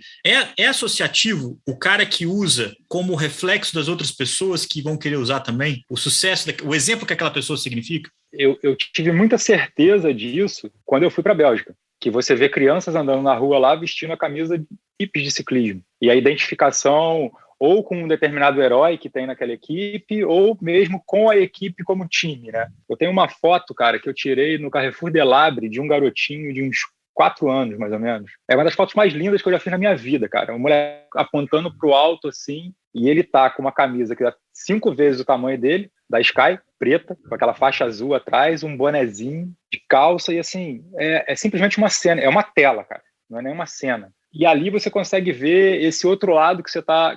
É associativo o cara que usa como reflexo das outras pessoas que vão querer usar também? O sucesso, o exemplo que aquela pessoa significa? Eu tive muita certeza disso quando eu fui para a Bélgica, que você vê crianças andando na rua lá vestindo a camisa de equipes de ciclismo. E a identificação ou com um determinado herói que tem naquela equipe, ou mesmo com a equipe como time, né? Eu tenho uma foto, cara, que eu tirei no Carrefour de Labre de um garotinho de uns 4 anos, mais ou menos. É uma das fotos mais lindas que eu já fiz na minha vida, cara. Uma mulher apontando pro alto, assim, e ele tá com uma camisa que é 5 vezes o tamanho dele, da Sky, preta, com aquela faixa azul atrás, um bonezinho de calça, e assim, é simplesmente uma cena, é uma tela, cara, não é nem uma cena. E ali você consegue ver esse outro lado que você tá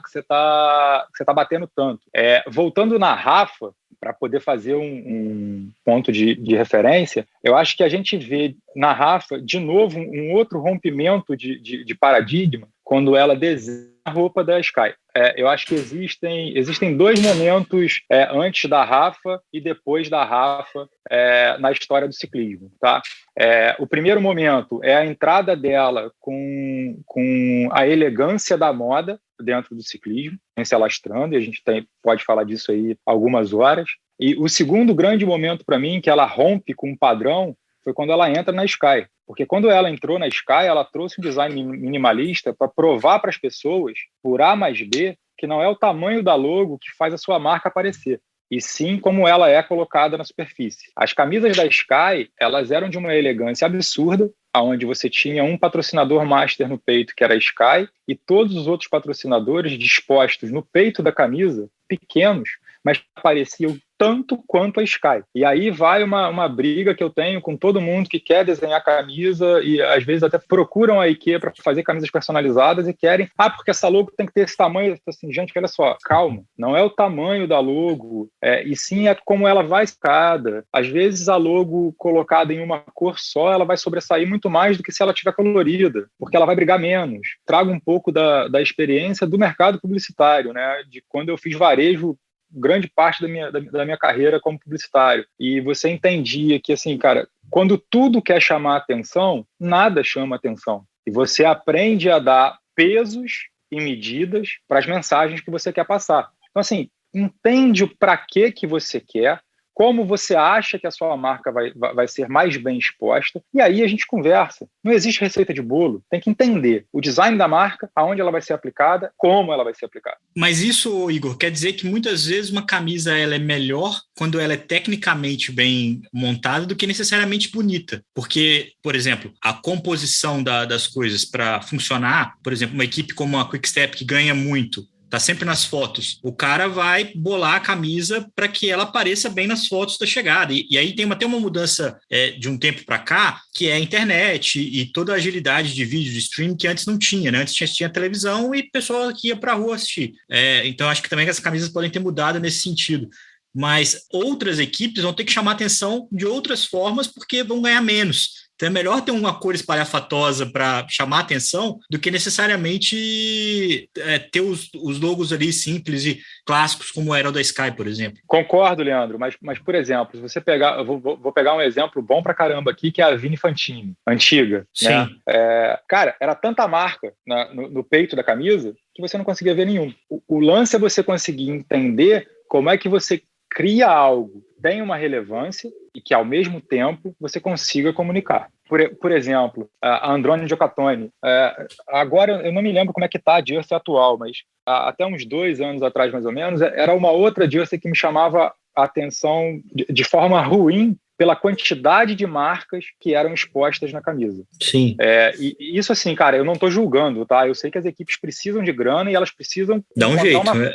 batendo tanto. Voltando na Rafa, para poder fazer um ponto de referência, eu acho que a gente vê na Rafa, de novo, um outro rompimento de paradigma quando ela desenha a roupa da Sky. Eu acho que existem dois momentos antes da Rafa e depois da Rafa na história do ciclismo. Tá? O primeiro momento é a entrada dela com a elegância da moda dentro do ciclismo, se alastrando, e a gente pode falar disso aí algumas horas. E o segundo grande momento para mim, que ela rompe com um padrão, foi quando ela entra na Sky. Porque quando ela entrou na Sky, ela trouxe um design minimalista para provar para as pessoas, por A mais B, que não é o tamanho da logo que faz a sua marca aparecer, e sim como ela é colocada na superfície. As camisas da Sky, elas eram de uma elegância absurda, onde você tinha um patrocinador master no peito, que era a Sky, e todos os outros patrocinadores dispostos no peito da camisa, pequenos, mas pareciam tanto quanto a Sky. E aí vai uma briga que eu tenho com todo mundo que quer desenhar camisa e às vezes até procuram a IKEA para fazer camisas personalizadas e querem, porque essa logo tem que ter esse tamanho. Assim, gente, olha só, calma, não é o tamanho da logo, e sim é como ela vai escada. Às vezes a logo colocada em uma cor só, ela vai sobressair muito mais do que se ela tiver colorida, porque ela vai brigar menos. Trago um pouco da experiência do mercado publicitário, né? De quando eu fiz varejo grande parte da minha carreira como publicitário. E você entendia que, assim, cara, quando tudo quer chamar atenção, nada chama atenção. E você aprende a dar pesos e medidas para as mensagens que você quer passar. Então, assim, entende o para que você quer, como você acha que a sua marca vai ser mais bem exposta, e aí a gente conversa. Não existe receita de bolo, tem que entender o design da marca, aonde ela vai ser aplicada, como ela vai ser aplicada. Mas isso, Igor, quer dizer que muitas vezes uma camisa ela é melhor quando ela é tecnicamente bem montada do que necessariamente bonita. Porque, por exemplo, a composição das coisas para funcionar, por exemplo, uma equipe como a Quickstep que ganha muito, tá sempre nas fotos, o cara vai bolar a camisa para que ela apareça bem nas fotos da chegada. E aí tem até uma mudança de um tempo para cá, que é a internet e toda a agilidade de vídeo, de streaming, que antes não tinha, né? Antes tinha televisão e o pessoal que ia para a rua assistir. Então, acho que também essas camisas podem ter mudado nesse sentido. Mas outras equipes vão ter que chamar atenção de outras formas porque vão ganhar menos. Então é melhor ter uma cor espalhafatosa para chamar atenção do que necessariamente ter os logos ali simples e clássicos como era o da Sky, por exemplo. Concordo, Leandro, mas por exemplo, se você pegar, eu vou pegar um exemplo bom pra caramba aqui, que é a Vini Fantini, antiga. Sim. Né? Cara, era tanta marca no peito da camisa que você não conseguia ver nenhum. O lance é você conseguir entender como é que você cria algo, tem uma relevância e que, ao mesmo tempo, você consiga comunicar. Por exemplo, a Androni Giocattoni. Agora, eu não me lembro como é que está a jersey atual, mas até uns 2 anos atrás, mais ou menos, era uma outra jersey que me chamava a atenção de forma ruim pela quantidade de marcas que eram expostas na camisa. Sim. E isso, assim, cara, eu não estou julgando, tá? Eu sei que as equipes precisam de grana e elas precisam dar um jeito, né?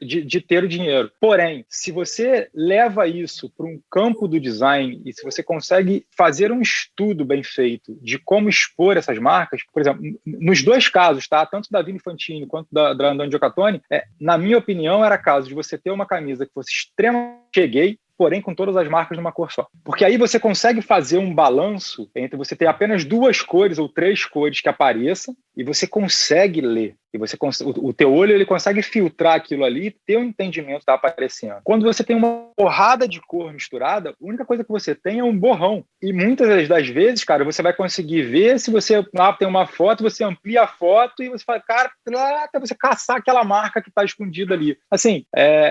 de ter o dinheiro. Porém, se você leva isso para um campo do design e se você consegue fazer um estudo bem feito de como expor essas marcas, por exemplo, nos dois casos, tá? Tanto da Vini Fantini quanto da Androni Giocattoni, na minha opinião, era caso de você ter uma camisa que fosse extremamente cheguei, porém com todas as marcas numa cor só. Porque aí você consegue fazer um balanço entre você ter apenas 2 cores ou 3 cores que apareçam e você consegue ler. E o teu olho ele consegue filtrar aquilo ali e ter um entendimento que está aparecendo. Quando você tem uma porrada de cor misturada, a única coisa que você tem é um borrão. E muitas das vezes, cara, você vai conseguir ver se você tem uma foto, você amplia a foto e você fala, cara, até você caçar aquela marca que está escondida ali. Assim,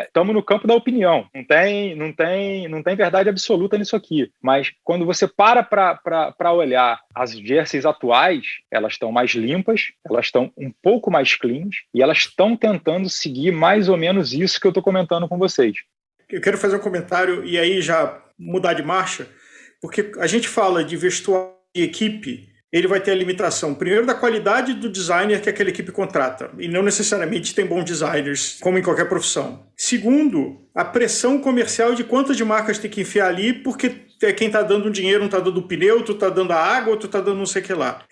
estamos no campo da opinião. Não tem verdade absoluta nisso aqui. Mas quando você para olhar as jerseys atuais, elas estão mais limpas, elas estão um pouco mais cleans e elas estão tentando seguir mais ou menos isso que eu estou comentando com vocês. Eu quero fazer um comentário e aí já mudar de marcha, porque a gente fala de vestuário de equipe, ele vai ter a limitação, primeiro, da qualidade do designer que aquela equipe contrata, e não necessariamente tem bons designers, como em qualquer profissão. Segundo, a pressão comercial de quantas de marcas tem que enfiar ali, porque quem está dando dinheiro não está dando o pneu, tu está dando a água, tu está dando não sei o que lá.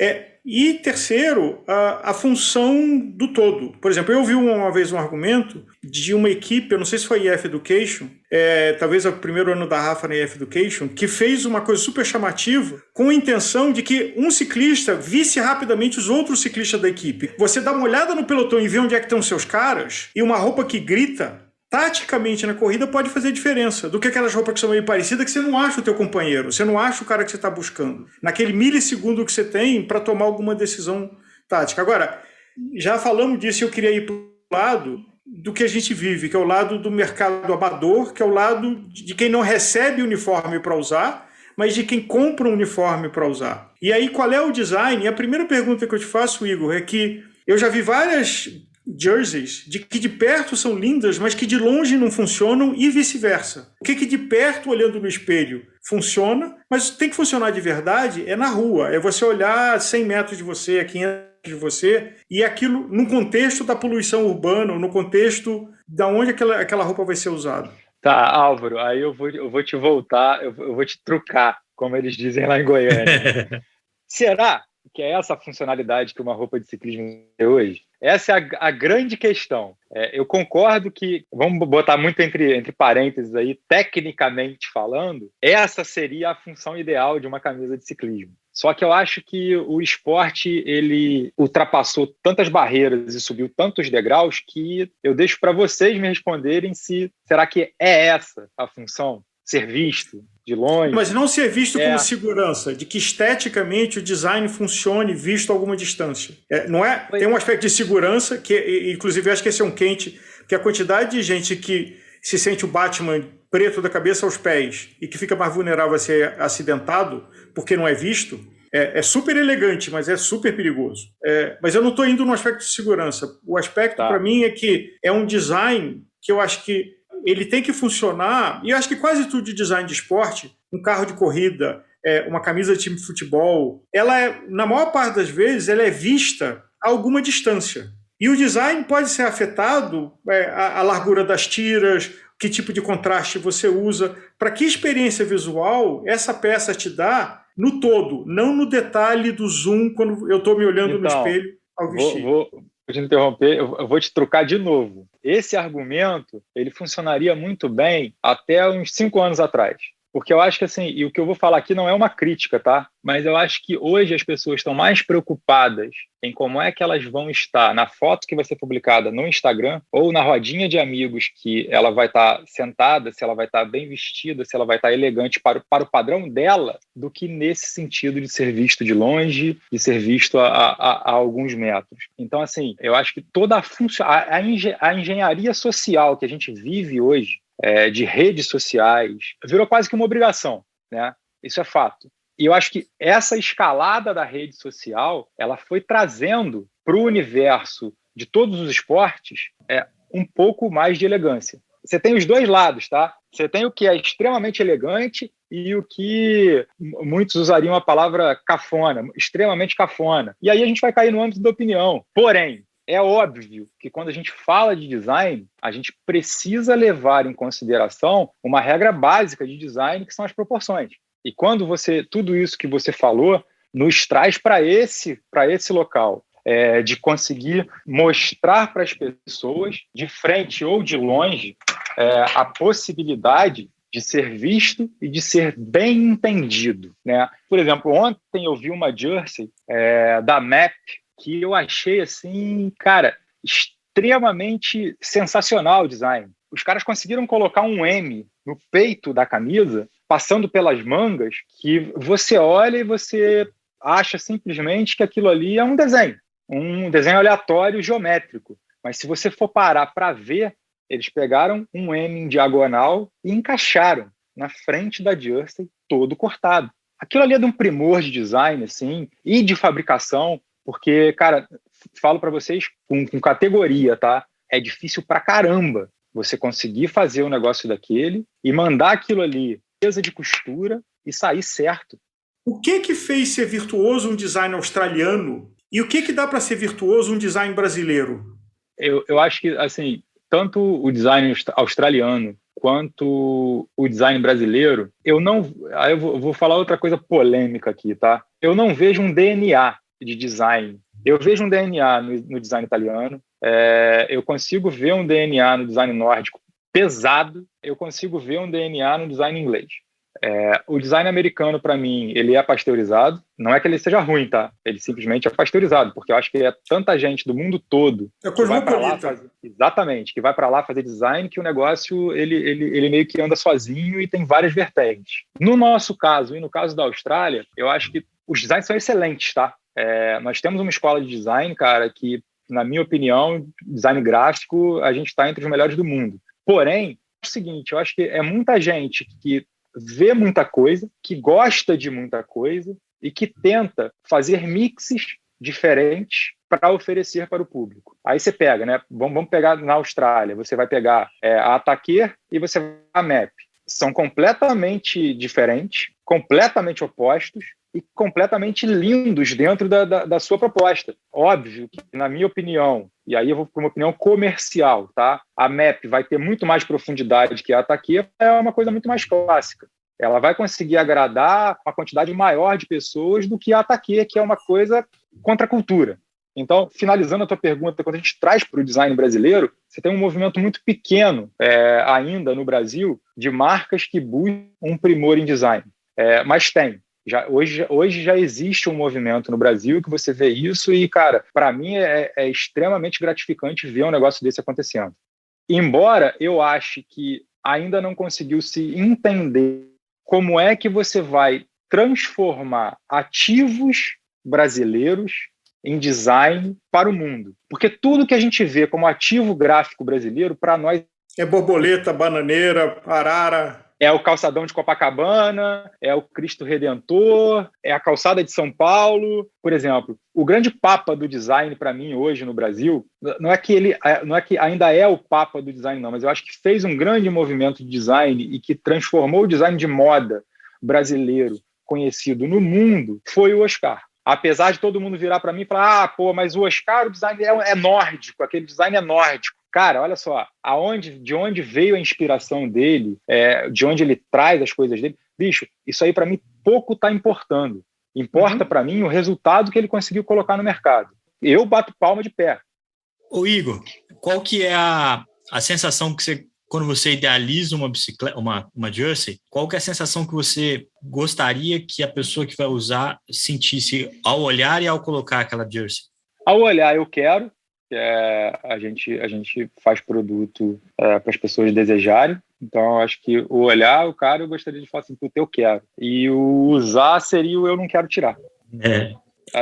E terceiro, a função do todo. Por exemplo, eu ouvi uma vez um argumento de uma equipe, eu não sei se foi EF Education, talvez é o primeiro ano da Rafa na EF Education, que fez uma coisa super chamativa com a intenção de que um ciclista visse rapidamente os outros ciclistas da equipe. Você dá uma olhada no pelotão e vê onde é que estão seus caras, e uma roupa que grita, taticamente na corrida pode fazer diferença do que aquelas roupas que são meio parecidas que você não acha o teu companheiro, você não acha o cara que você está buscando. Naquele milissegundo que você tem para tomar alguma decisão tática. Agora, já falamos disso e eu queria ir para o lado do que a gente vive, que é o lado do mercado amador, que é o lado de quem não recebe uniforme para usar, mas de quem compra um uniforme para usar. E aí, qual é o design? E a primeira pergunta que eu te faço, Igor, é que eu já vi várias jerseys que de perto são lindas, mas que de longe não funcionam e vice-versa. O que de perto, olhando no espelho, funciona, mas tem que funcionar de verdade é na rua. É você olhar a 100 metros de você, a 500 de você, e aquilo no contexto da poluição urbana, no contexto de onde aquela roupa vai ser usada. Tá, Álvaro, aí eu vou te voltar, eu vou te trucar, como eles dizem lá em Goiânia. Será que é essa a funcionalidade que uma roupa de ciclismo tem hoje? Essa é a grande questão. Eu concordo que, vamos botar muito entre parênteses aí, tecnicamente falando, essa seria a função ideal de uma camisa de ciclismo. Só que eu acho que o esporte ele ultrapassou tantas barreiras e subiu tantos degraus que eu deixo para vocês me responderem se será que é essa a função? Ser visto de longe. Mas não ser visto como segurança, de que esteticamente o design funcione visto a alguma distância. Não é? Tem um aspecto de segurança, que inclusive acho que esse é um quente, que a quantidade de gente que se sente o Batman preto da cabeça aos pés e que fica mais vulnerável a ser acidentado porque não é visto, é super elegante, mas é super perigoso. Mas eu não estou indo no aspecto de segurança. O aspecto, para mim, é que é um design que eu acho que ele tem que funcionar, e eu acho que quase tudo de design de esporte, um carro de corrida, uma camisa de time de futebol, na maior parte das vezes, ela é vista a alguma distância. E o design pode ser afetado, a largura das tiras, que tipo de contraste você usa, para que experiência visual essa peça te dá no todo, não no detalhe do zoom, quando eu estou me olhando no espelho ao vestir. Vou te interromper, eu vou te trocar de novo. Esse argumento, ele funcionaria muito bem até uns 5 anos atrás. Porque eu acho que, assim, e o que eu vou falar aqui não é uma crítica, tá? Mas eu acho que hoje as pessoas estão mais preocupadas em como é que elas vão estar na foto que vai ser publicada no Instagram ou na rodinha de amigos que ela vai estar sentada, se ela vai estar bem vestida, se ela vai estar elegante para o padrão dela, do que nesse sentido de ser visto de longe, de ser visto a alguns metros. Então, assim, eu acho que toda a engenharia social que a gente vive hoje, de redes sociais, virou quase que uma obrigação, né? Isso é fato. E eu acho que essa escalada da rede social, ela foi trazendo para o universo de todos os esportes um pouco mais de elegância. Você tem os dois lados, tá? Você tem o que é extremamente elegante e o que muitos usariam a palavra cafona, extremamente cafona. E aí a gente vai cair no âmbito da opinião. Porém, é óbvio que quando a gente fala de design, a gente precisa levar em consideração uma regra básica de design, que são as proporções. E quando tudo isso que você falou nos traz para esse local, de conseguir mostrar para as pessoas, de frente ou de longe, a possibilidade de ser visto e de ser bem entendido, né? Por exemplo, ontem eu vi uma jersey da MAP, que eu achei, assim, cara, extremamente sensacional o design. Os caras conseguiram colocar um M no peito da camisa, passando pelas mangas, que você olha e você acha simplesmente que aquilo ali é um desenho aleatório, geométrico. Mas se você for parar para ver, eles pegaram um M em diagonal e encaixaram na frente da jersey, todo cortado. Aquilo ali é de um primor de design, assim, e de fabricação, porque, cara, falo para vocês com categoria, tá? É difícil pra caramba você conseguir fazer um negócio daquele e mandar aquilo ali, mesa de costura, e sair certo. O que fez ser virtuoso um design australiano e o que dá para ser virtuoso um design brasileiro? Eu acho que, assim, tanto o design australiano quanto o design brasileiro, eu vou falar outra coisa polêmica aqui, tá? Eu não vejo um DNA de design. Eu vejo um DNA no design italiano, eu consigo ver um DNA no design nórdico pesado, eu consigo ver um DNA no design inglês. O design americano, para mim, ele é pasteurizado. Não é que ele seja ruim, tá? Ele simplesmente é pasteurizado, porque eu acho que é tanta gente do mundo todo que vai para lá fazer, exatamente, que vai para lá fazer design, que o negócio ele meio que anda sozinho e tem várias vertentes. No nosso caso e no caso da Austrália, eu acho que os designs são excelentes, tá? Nós temos uma escola de design, cara, que, na minha opinião, design gráfico, a gente está entre os melhores do mundo. Porém, é o seguinte, eu acho que é muita gente que vê muita coisa, que gosta de muita coisa e que tenta fazer mixes diferentes para oferecer para o público. Aí você pega, né? Vamos pegar na Austrália, você vai pegar a Ataquer e você vai a MAP. São completamente diferentes, completamente opostos e completamente lindos dentro da sua proposta. Óbvio que, na minha opinião, e aí eu vou para uma opinião comercial, tá? A MAP vai ter muito mais profundidade que a Ataquer, é uma coisa muito mais clássica. Ela vai conseguir agradar uma quantidade maior de pessoas do que a Ataquer, que é uma coisa contra a cultura. Então, finalizando a tua pergunta, quando a gente traz para o design brasileiro, você tem um movimento muito pequeno ainda no Brasil de marcas que buscam um primor em design. Mas tem. Hoje já existe um movimento no Brasil que você vê isso e, cara, para mim é extremamente gratificante ver um negócio desse acontecendo. Embora eu ache que ainda não conseguiu se entender como é que você vai transformar ativos brasileiros em design para o mundo. Porque tudo que a gente vê como ativo gráfico brasileiro, para nós... É borboleta, bananeira, arara... É o calçadão de Copacabana, é o Cristo Redentor, é a calçada de São Paulo. Por exemplo, o grande papa do design para mim hoje no Brasil, não é que ainda é o papa do design não, mas eu acho que fez um grande movimento de design e que transformou o design de moda brasileiro conhecido no mundo, foi o Oscar. Apesar de todo mundo virar para mim e falar, mas o Oscar, o design é nórdico, aquele design é nórdico. Cara, olha só, de onde veio a inspiração dele, de onde ele traz as coisas dele, bicho, isso aí para mim pouco está importando. Importa para mim o resultado que ele conseguiu colocar no mercado. Eu bato palma de pé. Ô Igor, qual que é a sensação que você, quando você idealiza uma bicicleta, uma jersey, qual que é a sensação que você gostaria que a pessoa que vai usar sentisse ao olhar e ao colocar aquela jersey? Ao olhar, eu quero. A gente faz produto para as pessoas desejarem. Então, acho que o olhar, o cara, eu gostaria de falar assim, puta, eu quero. E o usar seria o eu não quero tirar.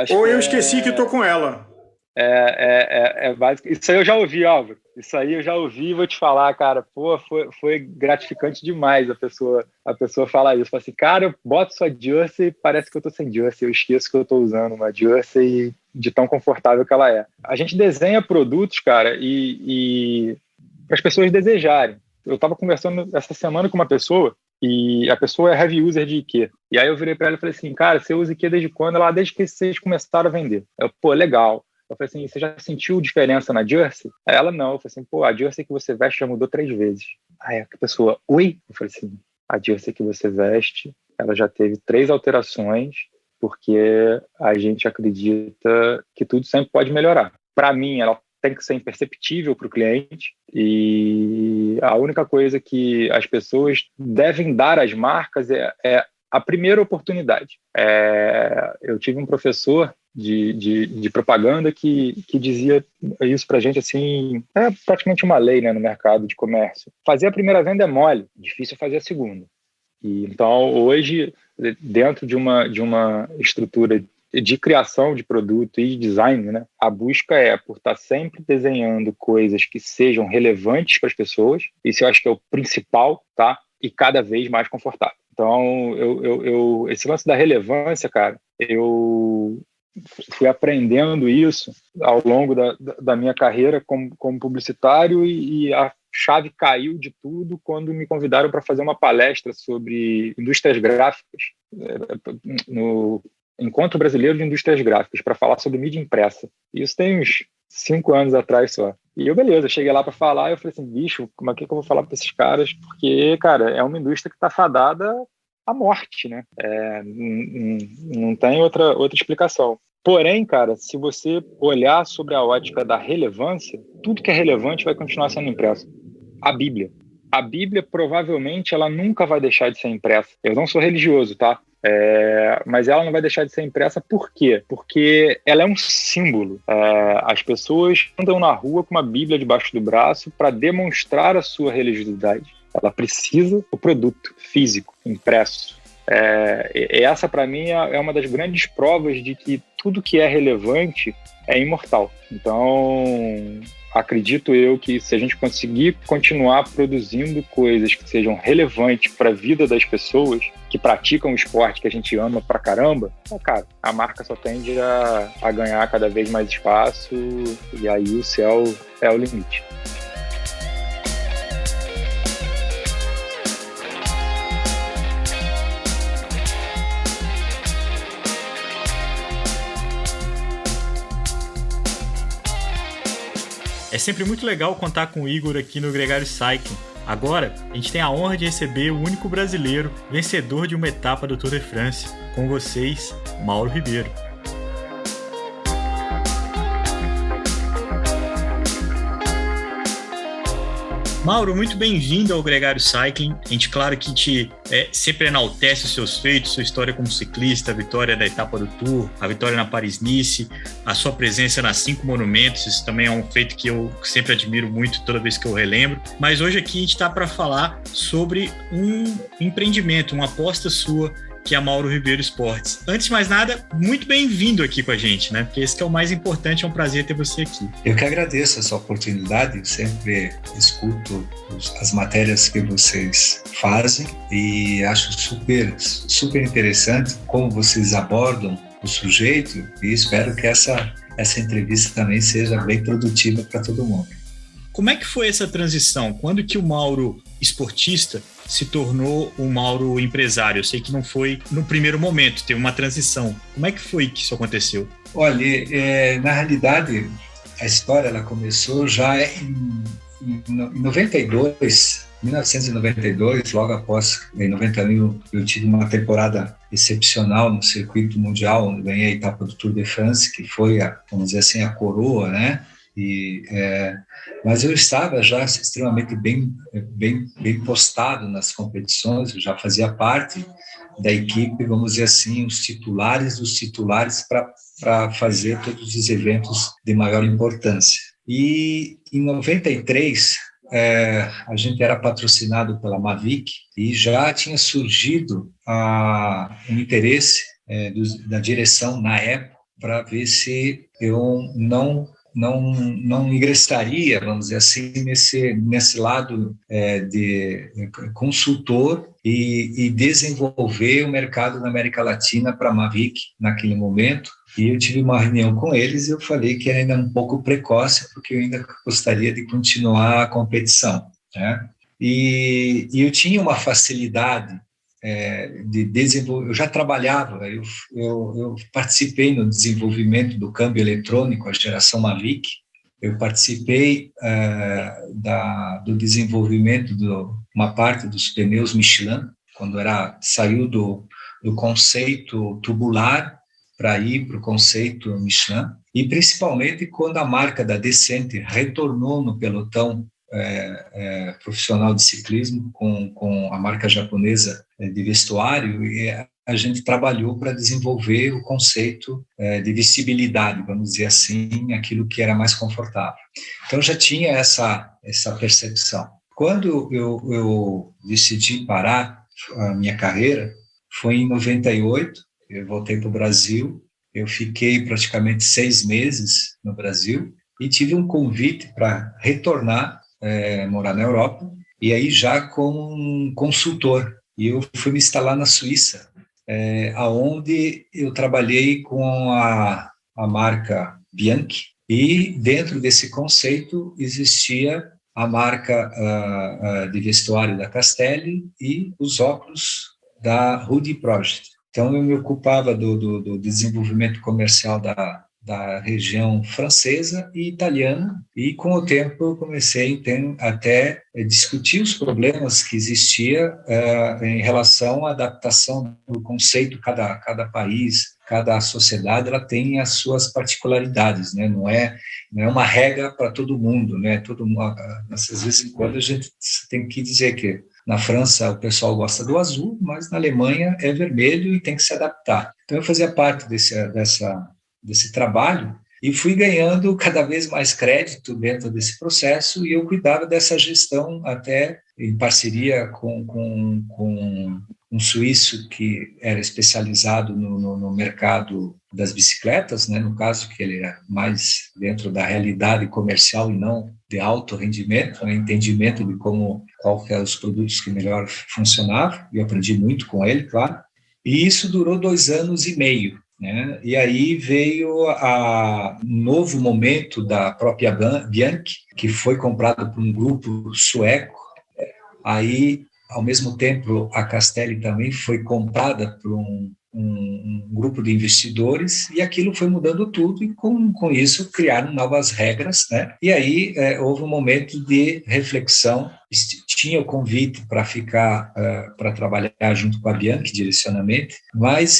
Ou eu esqueci que estou com ela. É básico. Isso aí eu já ouvi, Álvaro. Isso aí eu já ouvi e vou te falar, cara, foi gratificante demais a pessoa falar isso. Fala assim, cara, eu boto sua jersey e parece que eu tô sem jersey, eu esqueço que eu tô usando uma jersey de tão confortável que ela é. A gente desenha produtos, cara, e para as pessoas desejarem. Eu tava conversando essa semana com uma pessoa e a pessoa é heavy user de IKEA. E aí eu virei para ela e falei assim, cara, você usa IKEA desde quando? Ela, desde que vocês começaram a vender. Legal. Eu falei assim, você já sentiu diferença na jersey? Aí ela, não. Eu falei assim, a jersey que você veste já mudou 3 vezes. Aí a pessoa, oi? Eu falei assim, a jersey que você veste, ela já teve 3 alterações, porque a gente acredita que tudo sempre pode melhorar. Para mim, ela tem que ser imperceptível para o cliente e a única coisa que as pessoas devem dar às marcas é a primeira oportunidade. Eu tive um professor de propaganda que dizia isso pra gente assim, é praticamente uma lei, né, no mercado de comércio. Fazer a primeira venda é mole, difícil fazer a segunda. E então hoje, dentro de uma estrutura de criação de produto e de design, né, a busca é por estar sempre desenhando coisas que sejam relevantes para as pessoas, isso eu acho que é o principal, tá? E cada vez mais confortável. Então, esse lance da relevância, cara, eu fui aprendendo isso ao longo da minha carreira como publicitário e a chave caiu de tudo quando me convidaram para fazer uma palestra sobre indústrias gráficas no Encontro Brasileiro de Indústrias Gráficas, para falar sobre mídia impressa. Isso tem uns 5 anos atrás só. E eu cheguei lá para falar e eu falei assim, bicho, como é que eu vou falar para esses caras? Porque, cara, é uma indústria que está fadada à morte, né? Não tem outra explicação. Porém, cara, se você olhar sobre a ótica da relevância, tudo que é relevante vai continuar sendo impresso. A Bíblia. A Bíblia, provavelmente, ela nunca vai deixar de ser impressa. Eu não sou religioso, tá? Mas ela não vai deixar de ser impressa por quê? Porque ela é um símbolo. As pessoas andam na rua com uma Bíblia debaixo do braço para demonstrar a sua religiosidade. Ela precisa do produto físico, impresso. Essa, para mim, é uma das grandes provas de que tudo que é relevante é imortal. Então, acredito eu que se a gente conseguir continuar produzindo coisas que sejam relevantes para a vida das pessoas que praticam o esporte que a gente ama pra caramba, cara, a marca só tende a ganhar cada vez mais espaço e aí o céu é o limite. É sempre muito legal contar com o Igor aqui no Gregário Cycling. Agora, a gente tem a honra de receber o único brasileiro vencedor de uma etapa do Tour de France. Com vocês, Mauro Ribeiro. Mauro, muito bem-vindo ao Gregário Cycling. A gente, claro que sempre enaltece os seus feitos, sua história como ciclista, a vitória da etapa do Tour, a vitória na Paris-Nice, a sua presença nas 5 monumentos. Isso também é um feito que eu sempre admiro muito toda vez que eu relembro. Mas hoje aqui a gente está para falar sobre um empreendimento, uma aposta sua, que é a Mauro Ribeiro Esportes. Antes de mais nada, muito bem-vindo aqui com a gente, né? Porque esse que é o mais importante, é um prazer ter você aqui. Eu que agradeço essa oportunidade, eu sempre escuto as matérias que vocês fazem e acho super interessante como vocês abordam o sujeito e espero que essa entrevista também seja bem produtiva para todo mundo. Como é que foi essa transição? Quando que o Mauro esportista se tornou o Mauro empresário? Eu sei que não foi no primeiro momento, teve uma transição. Como é que foi que isso aconteceu? Olha, na realidade, a história ela começou já em 1992, logo após, em 91, eu tive uma temporada excepcional no circuito mundial, onde ganhei a etapa do Tour de France, que foi, vamos dizer assim, a coroa, né? Mas eu estava já extremamente bem postado nas competições, eu já fazia parte da equipe, vamos dizer assim, os titulares dos titulares para fazer todos os eventos de maior importância. E em 93, a gente era patrocinado pela Mavic e já tinha surgido um interesse da direção na época para ver se eu não ingressaria, vamos dizer assim, nesse lado de consultor e desenvolver o mercado na América Latina para a Mavic naquele momento. E eu tive uma reunião com eles e eu falei que era ainda um pouco precoce, porque eu ainda gostaria de continuar a competição, né? E eu tinha uma facilidade de desenvolver. Eu já trabalhava, eu participei no desenvolvimento do câmbio eletrônico, a geração Mavic. Eu participei do desenvolvimento de uma parte dos pneus Michelin, quando saiu do conceito tubular para ir para o conceito Michelin, e principalmente quando a marca da Descente retornou no pelotão profissional de ciclismo com a marca japonesa de vestuário, e a gente trabalhou para desenvolver o conceito de vestibilidade, vamos dizer assim, aquilo que era mais confortável. Então já tinha essa percepção. Quando eu decidi parar a minha carreira, foi em 98, eu voltei para o Brasil, eu fiquei praticamente 6 meses no Brasil e tive um convite para retornar, morar na Europa, e aí já como um consultor. E eu fui me instalar na Suíça, aonde eu trabalhei com a marca Bianchi, e dentro desse conceito existia a marca de vestuário da Castelli e os óculos da Rudy Project. Então eu me ocupava do desenvolvimento comercial da região francesa e italiana, e com o tempo eu comecei até discutir os problemas que existia em relação à adaptação do conceito, cada país cada sociedade ela tem as suas particularidades, né? Não é uma regra para todo mundo, né? Às vezes em quando a gente tem que dizer que na França o pessoal gosta do azul, mas na Alemanha é vermelho e tem que se adaptar. Então eu fazia parte desse trabalho e fui ganhando cada vez mais crédito dentro desse processo, e eu cuidava dessa gestão até em parceria com um suíço que era especializado no mercado das bicicletas, né? No caso que ele era mais dentro da realidade comercial e não de alto rendimento, né? Entendimento de qual que eram os produtos que melhor funcionavam, e eu aprendi muito com ele, claro. E isso durou 2 anos e meio. Né? E aí veio um novo momento da própria Bianchi, que foi comprado por um grupo sueco. Aí, ao mesmo tempo, a Castelli também foi comprada por um grupo de investidores, e aquilo foi mudando tudo, e com isso criaram novas regras, né? E aí houve um momento de reflexão. Tinha o convite para ficar, para trabalhar junto com a Bianchi, direcionamento, mas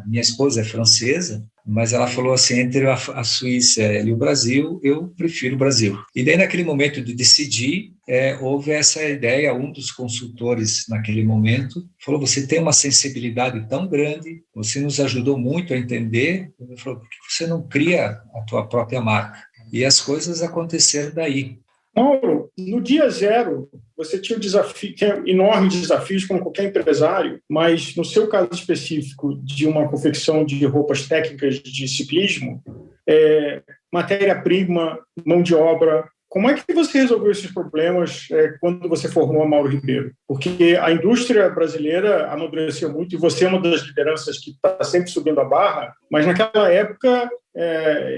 minha esposa é francesa, mas ela falou assim, entre a Suíça e o Brasil, eu prefiro o Brasil. E daí, naquele momento de decidir, houve essa ideia, um dos consultores naquele momento falou, você tem uma sensibilidade tão grande, você nos ajudou muito a entender, ele falou, por que você não cria a tua própria marca? E as coisas aconteceram daí. Mauro, no dia zero, você tinha enormes desafios, como qualquer empresário, mas no seu caso específico de uma confecção de roupas técnicas de ciclismo, matéria-prima, mão de obra, como é que você resolveu esses problemas quando você formou a Mauro Ribeiro? Porque a indústria brasileira amadureceu muito, e você é uma das lideranças que está sempre subindo a barra, mas naquela época,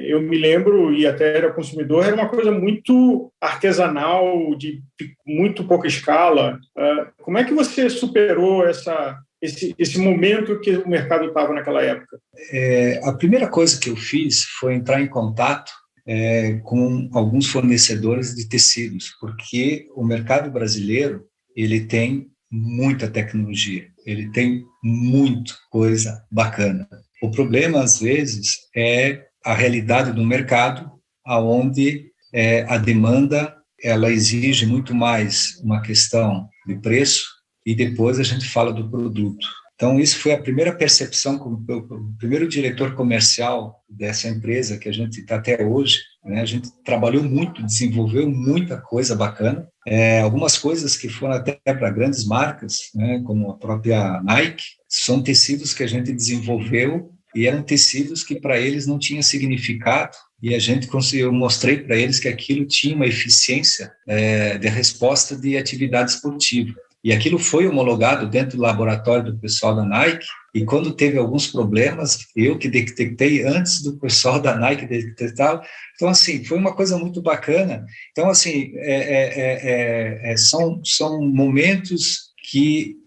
eu me lembro, e até era consumidor, era uma coisa muito artesanal, de muito pouca escala. Como é que você superou esse momento que o mercado estava naquela época? A primeira coisa que eu fiz foi entrar em contato com alguns fornecedores de tecidos, porque o mercado brasileiro ele tem muita tecnologia, ele tem muita coisa bacana. O problema, às vezes, é a realidade do mercado, onde a demanda ela exige muito mais uma questão de preço, e depois a gente fala do produto. Então, isso foi a primeira percepção, o primeiro diretor comercial dessa empresa, que a gente está até hoje, né? A gente trabalhou muito, desenvolveu muita coisa bacana, algumas coisas que foram até para grandes marcas, né? Como a própria Nike, são tecidos que a gente desenvolveu, e eram tecidos que para eles não tinha significado, e eu mostrei para eles que aquilo tinha uma eficiência de resposta de atividade esportiva. E aquilo foi homologado dentro do laboratório do pessoal da Nike, e quando teve alguns problemas, eu que detectei antes do pessoal da Nike detectar. Então, assim, foi uma coisa muito bacana. Então, assim, são momentos que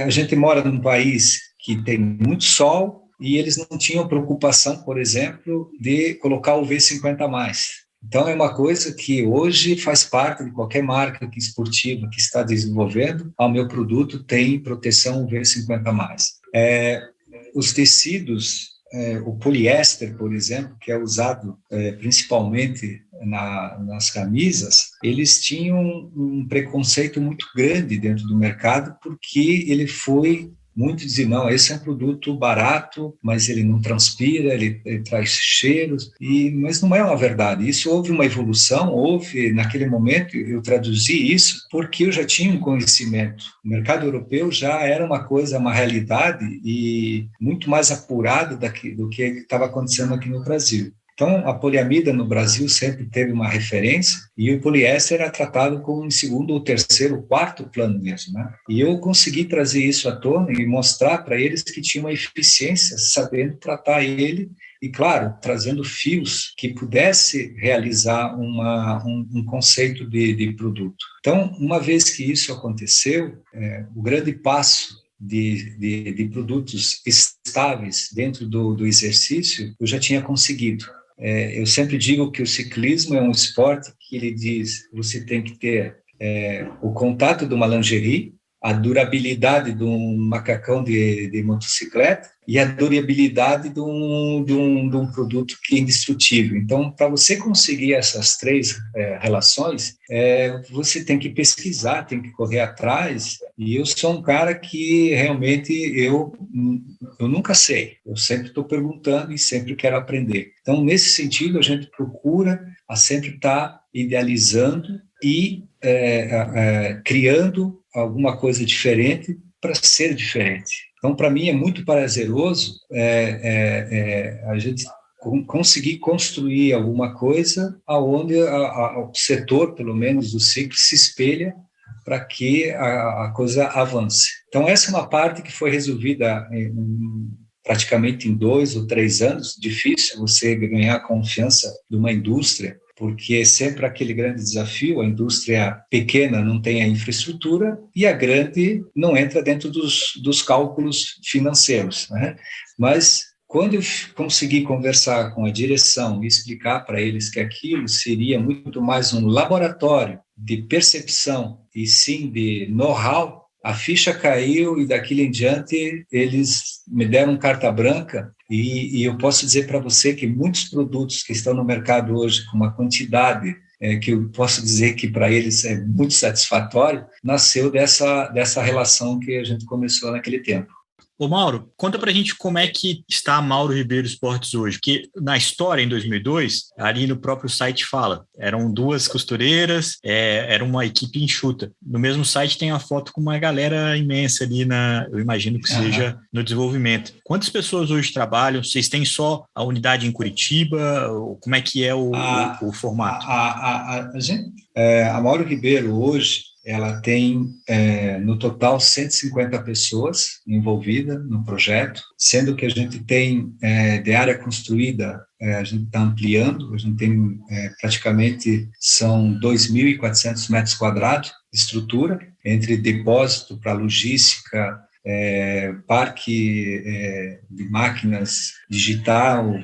a gente mora num país que tem muito sol, e eles não tinham preocupação, por exemplo, de colocar o V50+. Então, é uma coisa que hoje faz parte de qualquer marca esportiva que está desenvolvendo. O meu produto tem proteção V50+. Os tecidos, o poliéster, por exemplo, que é usado principalmente nas camisas, eles tinham um preconceito muito grande dentro do mercado, porque ele foi muito dizer, não, esse é um produto barato, mas ele não transpira, ele traz cheiros, mas não é uma verdade. Isso houve uma evolução, naquele momento, eu traduzi isso porque eu já tinha um conhecimento. O mercado europeu já era uma realidade e muito mais apurado do que estava acontecendo aqui no Brasil. Então, a poliamida no Brasil sempre teve uma referência, e o poliéster era tratado como em segundo ou terceiro, quarto plano mesmo, né? E eu consegui trazer isso à tona e mostrar para eles que tinha uma eficiência, sabendo tratar ele, e claro, trazendo fios que pudesse realizar um conceito de produto. Então, uma vez que isso aconteceu, o grande passo de produtos estáveis dentro do exercício, eu já tinha conseguido. Eu sempre digo que o ciclismo é um esporte que ele diz, você tem que ter o contato de uma lingerie, a durabilidade de um macacão de motocicleta e a durabilidade de um produto que é indestrutível. Então, para você conseguir essas três relações, você tem que pesquisar, tem que correr atrás, e eu sou um cara que realmente eu nunca sei, eu sempre estou perguntando e sempre quero aprender. Então, nesse sentido, a gente procura a sempre estar idealizando e criando alguma coisa diferente para ser diferente. Então, para mim, é muito prazeroso a gente conseguir construir alguma coisa onde o setor, pelo menos do ciclo, se espelha para que a coisa avance. Então, essa é uma parte que foi resolvida praticamente em 2 ou 3 anos. Difícil você ganhar a confiança de uma indústria, porque é sempre aquele grande desafio, a indústria pequena não tem a infraestrutura e a grande não entra dentro dos cálculos financeiros, né? Mas quando eu consegui conversar com a direção e explicar para eles que aquilo seria muito mais um laboratório de percepção e sim de know-how, a ficha caiu e daquilo em diante eles me deram carta branca. E eu posso dizer para você que muitos produtos que estão no mercado hoje, com uma quantidade que eu posso dizer que para eles é muito satisfatório, nasceu dessa relação que a gente começou naquele tempo. Ô Mauro, conta pra gente como é que está a Mauro Ribeiro Esportes hoje, porque na história, em 2002, ali no próprio site fala, eram 2 costureiras, era uma equipe enxuta. No mesmo site tem a foto com uma galera imensa ali, eu imagino que seja no desenvolvimento. Quantas pessoas hoje trabalham? Vocês têm só a unidade em Curitiba? Como é que é o formato? A Mauro Ribeiro hoje, ela tem, no total, 150 pessoas envolvidas no projeto, sendo que a gente tem, de área construída, a gente está ampliando, a gente tem praticamente, são 2.400 metros quadrados de estrutura, entre depósito para logística, parque de máquinas digital,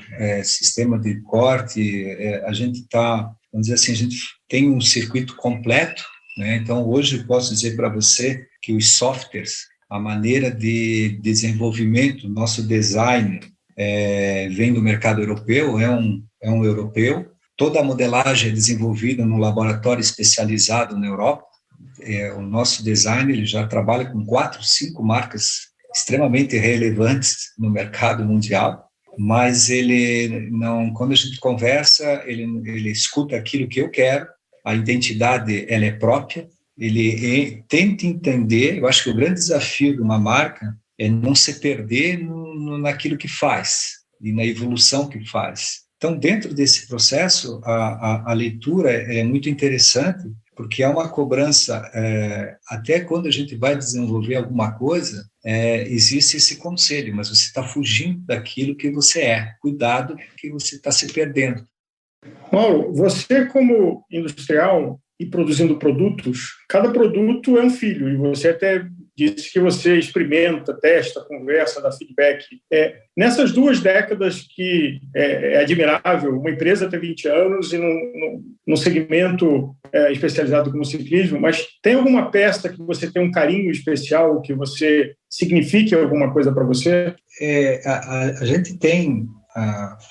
sistema de corte, a gente está, vamos dizer assim, a gente tem um circuito completo, né? Então, hoje eu posso dizer para você que os softwares, a maneira de desenvolvimento, nosso design vem do mercado europeu, é um europeu. Toda a modelagem é desenvolvida num laboratório especializado na Europa. O nosso design ele já trabalha com 4, 5 marcas extremamente relevantes no mercado mundial, mas ele não, quando a gente conversa, ele escuta aquilo que eu quero. A identidade ela é própria, ele tenta entender. Eu acho que o grande desafio de uma marca é não se perder naquilo que faz e na evolução que faz. Então, dentro desse processo, a leitura é muito interessante, porque há uma cobrança, até quando a gente vai desenvolver alguma coisa, existe esse conselho, mas você está fugindo daquilo que você é. Cuidado, que você está se perdendo. Mauro, você como industrial e produzindo produtos, cada produto é um filho, e você até disse que você experimenta, testa, conversa, dá feedback. Nessas 2 décadas que é admirável, uma empresa ter 20 anos e num segmento especializado como ciclismo, mas tem alguma peça que você tem um carinho especial, que você signifique alguma coisa para você? A gente tem,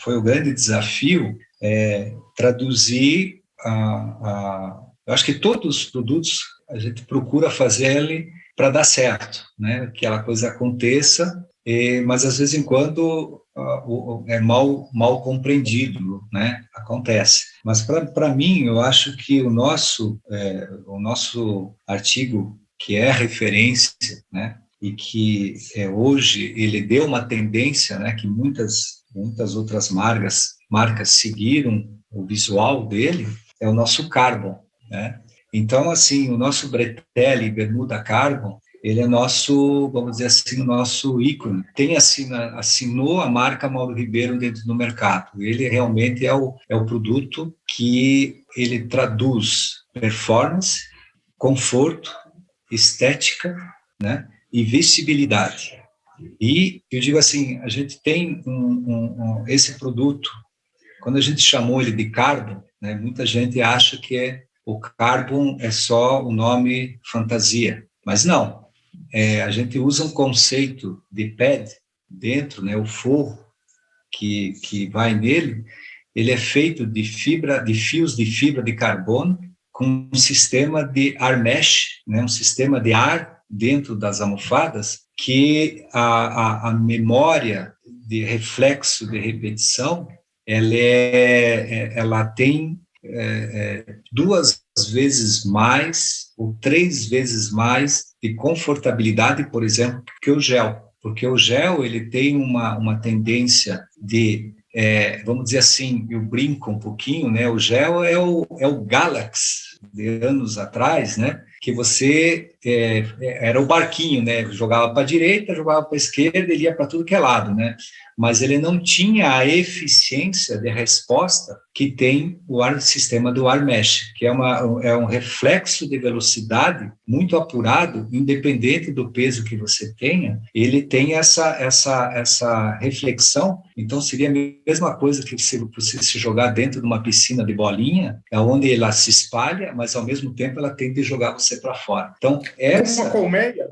foi o grande desafio, traduzir eu acho que todos os produtos a gente procura fazer ele para dar certo, né? Que aquela coisa aconteça, mas às vezes em quando é mal compreendido, né? Acontece. Mas para mim eu acho que o nosso artigo, que é referência, né? E que hoje ele deu uma tendência, né? Que muitas outras marcas seguiram o visual dele, é o nosso Carbon, né? Então, assim, o nosso Bretelle Bermuda Carbon, ele é nosso, vamos dizer assim, nosso ícone. Assinou a marca Mauro Ribeiro dentro do mercado. Ele realmente é o produto que ele traduz performance, conforto, estética, né? E vestibilidade. E eu digo assim, a gente tem esse produto, quando a gente chamou ele de Carbon, né, muita gente acha que o Carbon é só o nome fantasia, mas não. a gente usa um conceito de pad dentro, né, o forro que vai nele, ele é feito de fios de fibra de carbono com um sistema de air mesh, né, um sistema de ar dentro das almofadas, que a memória de reflexo de repetição, ela tem 2 vezes mais ou 3 vezes mais de confortabilidade, por exemplo, que o gel. Porque o gel ele tem uma tendência de, vamos dizer assim, eu brinco um pouquinho, né? O gel é o Galax de anos atrás, né? Que você era o barquinho, né? Jogava para a direita, jogava para a esquerda, ele ia para tudo que é lado, né? Mas ele não tinha a eficiência de resposta que tem o sistema do air mesh, que é um reflexo de velocidade muito apurado, independente do peso que você tenha, ele tem essa reflexão. Então, seria a mesma coisa que você se jogar dentro de uma piscina de bolinha, onde ela se espalha, mas, ao mesmo tempo, ela tende a jogar você para fora. Então, uma colmeia?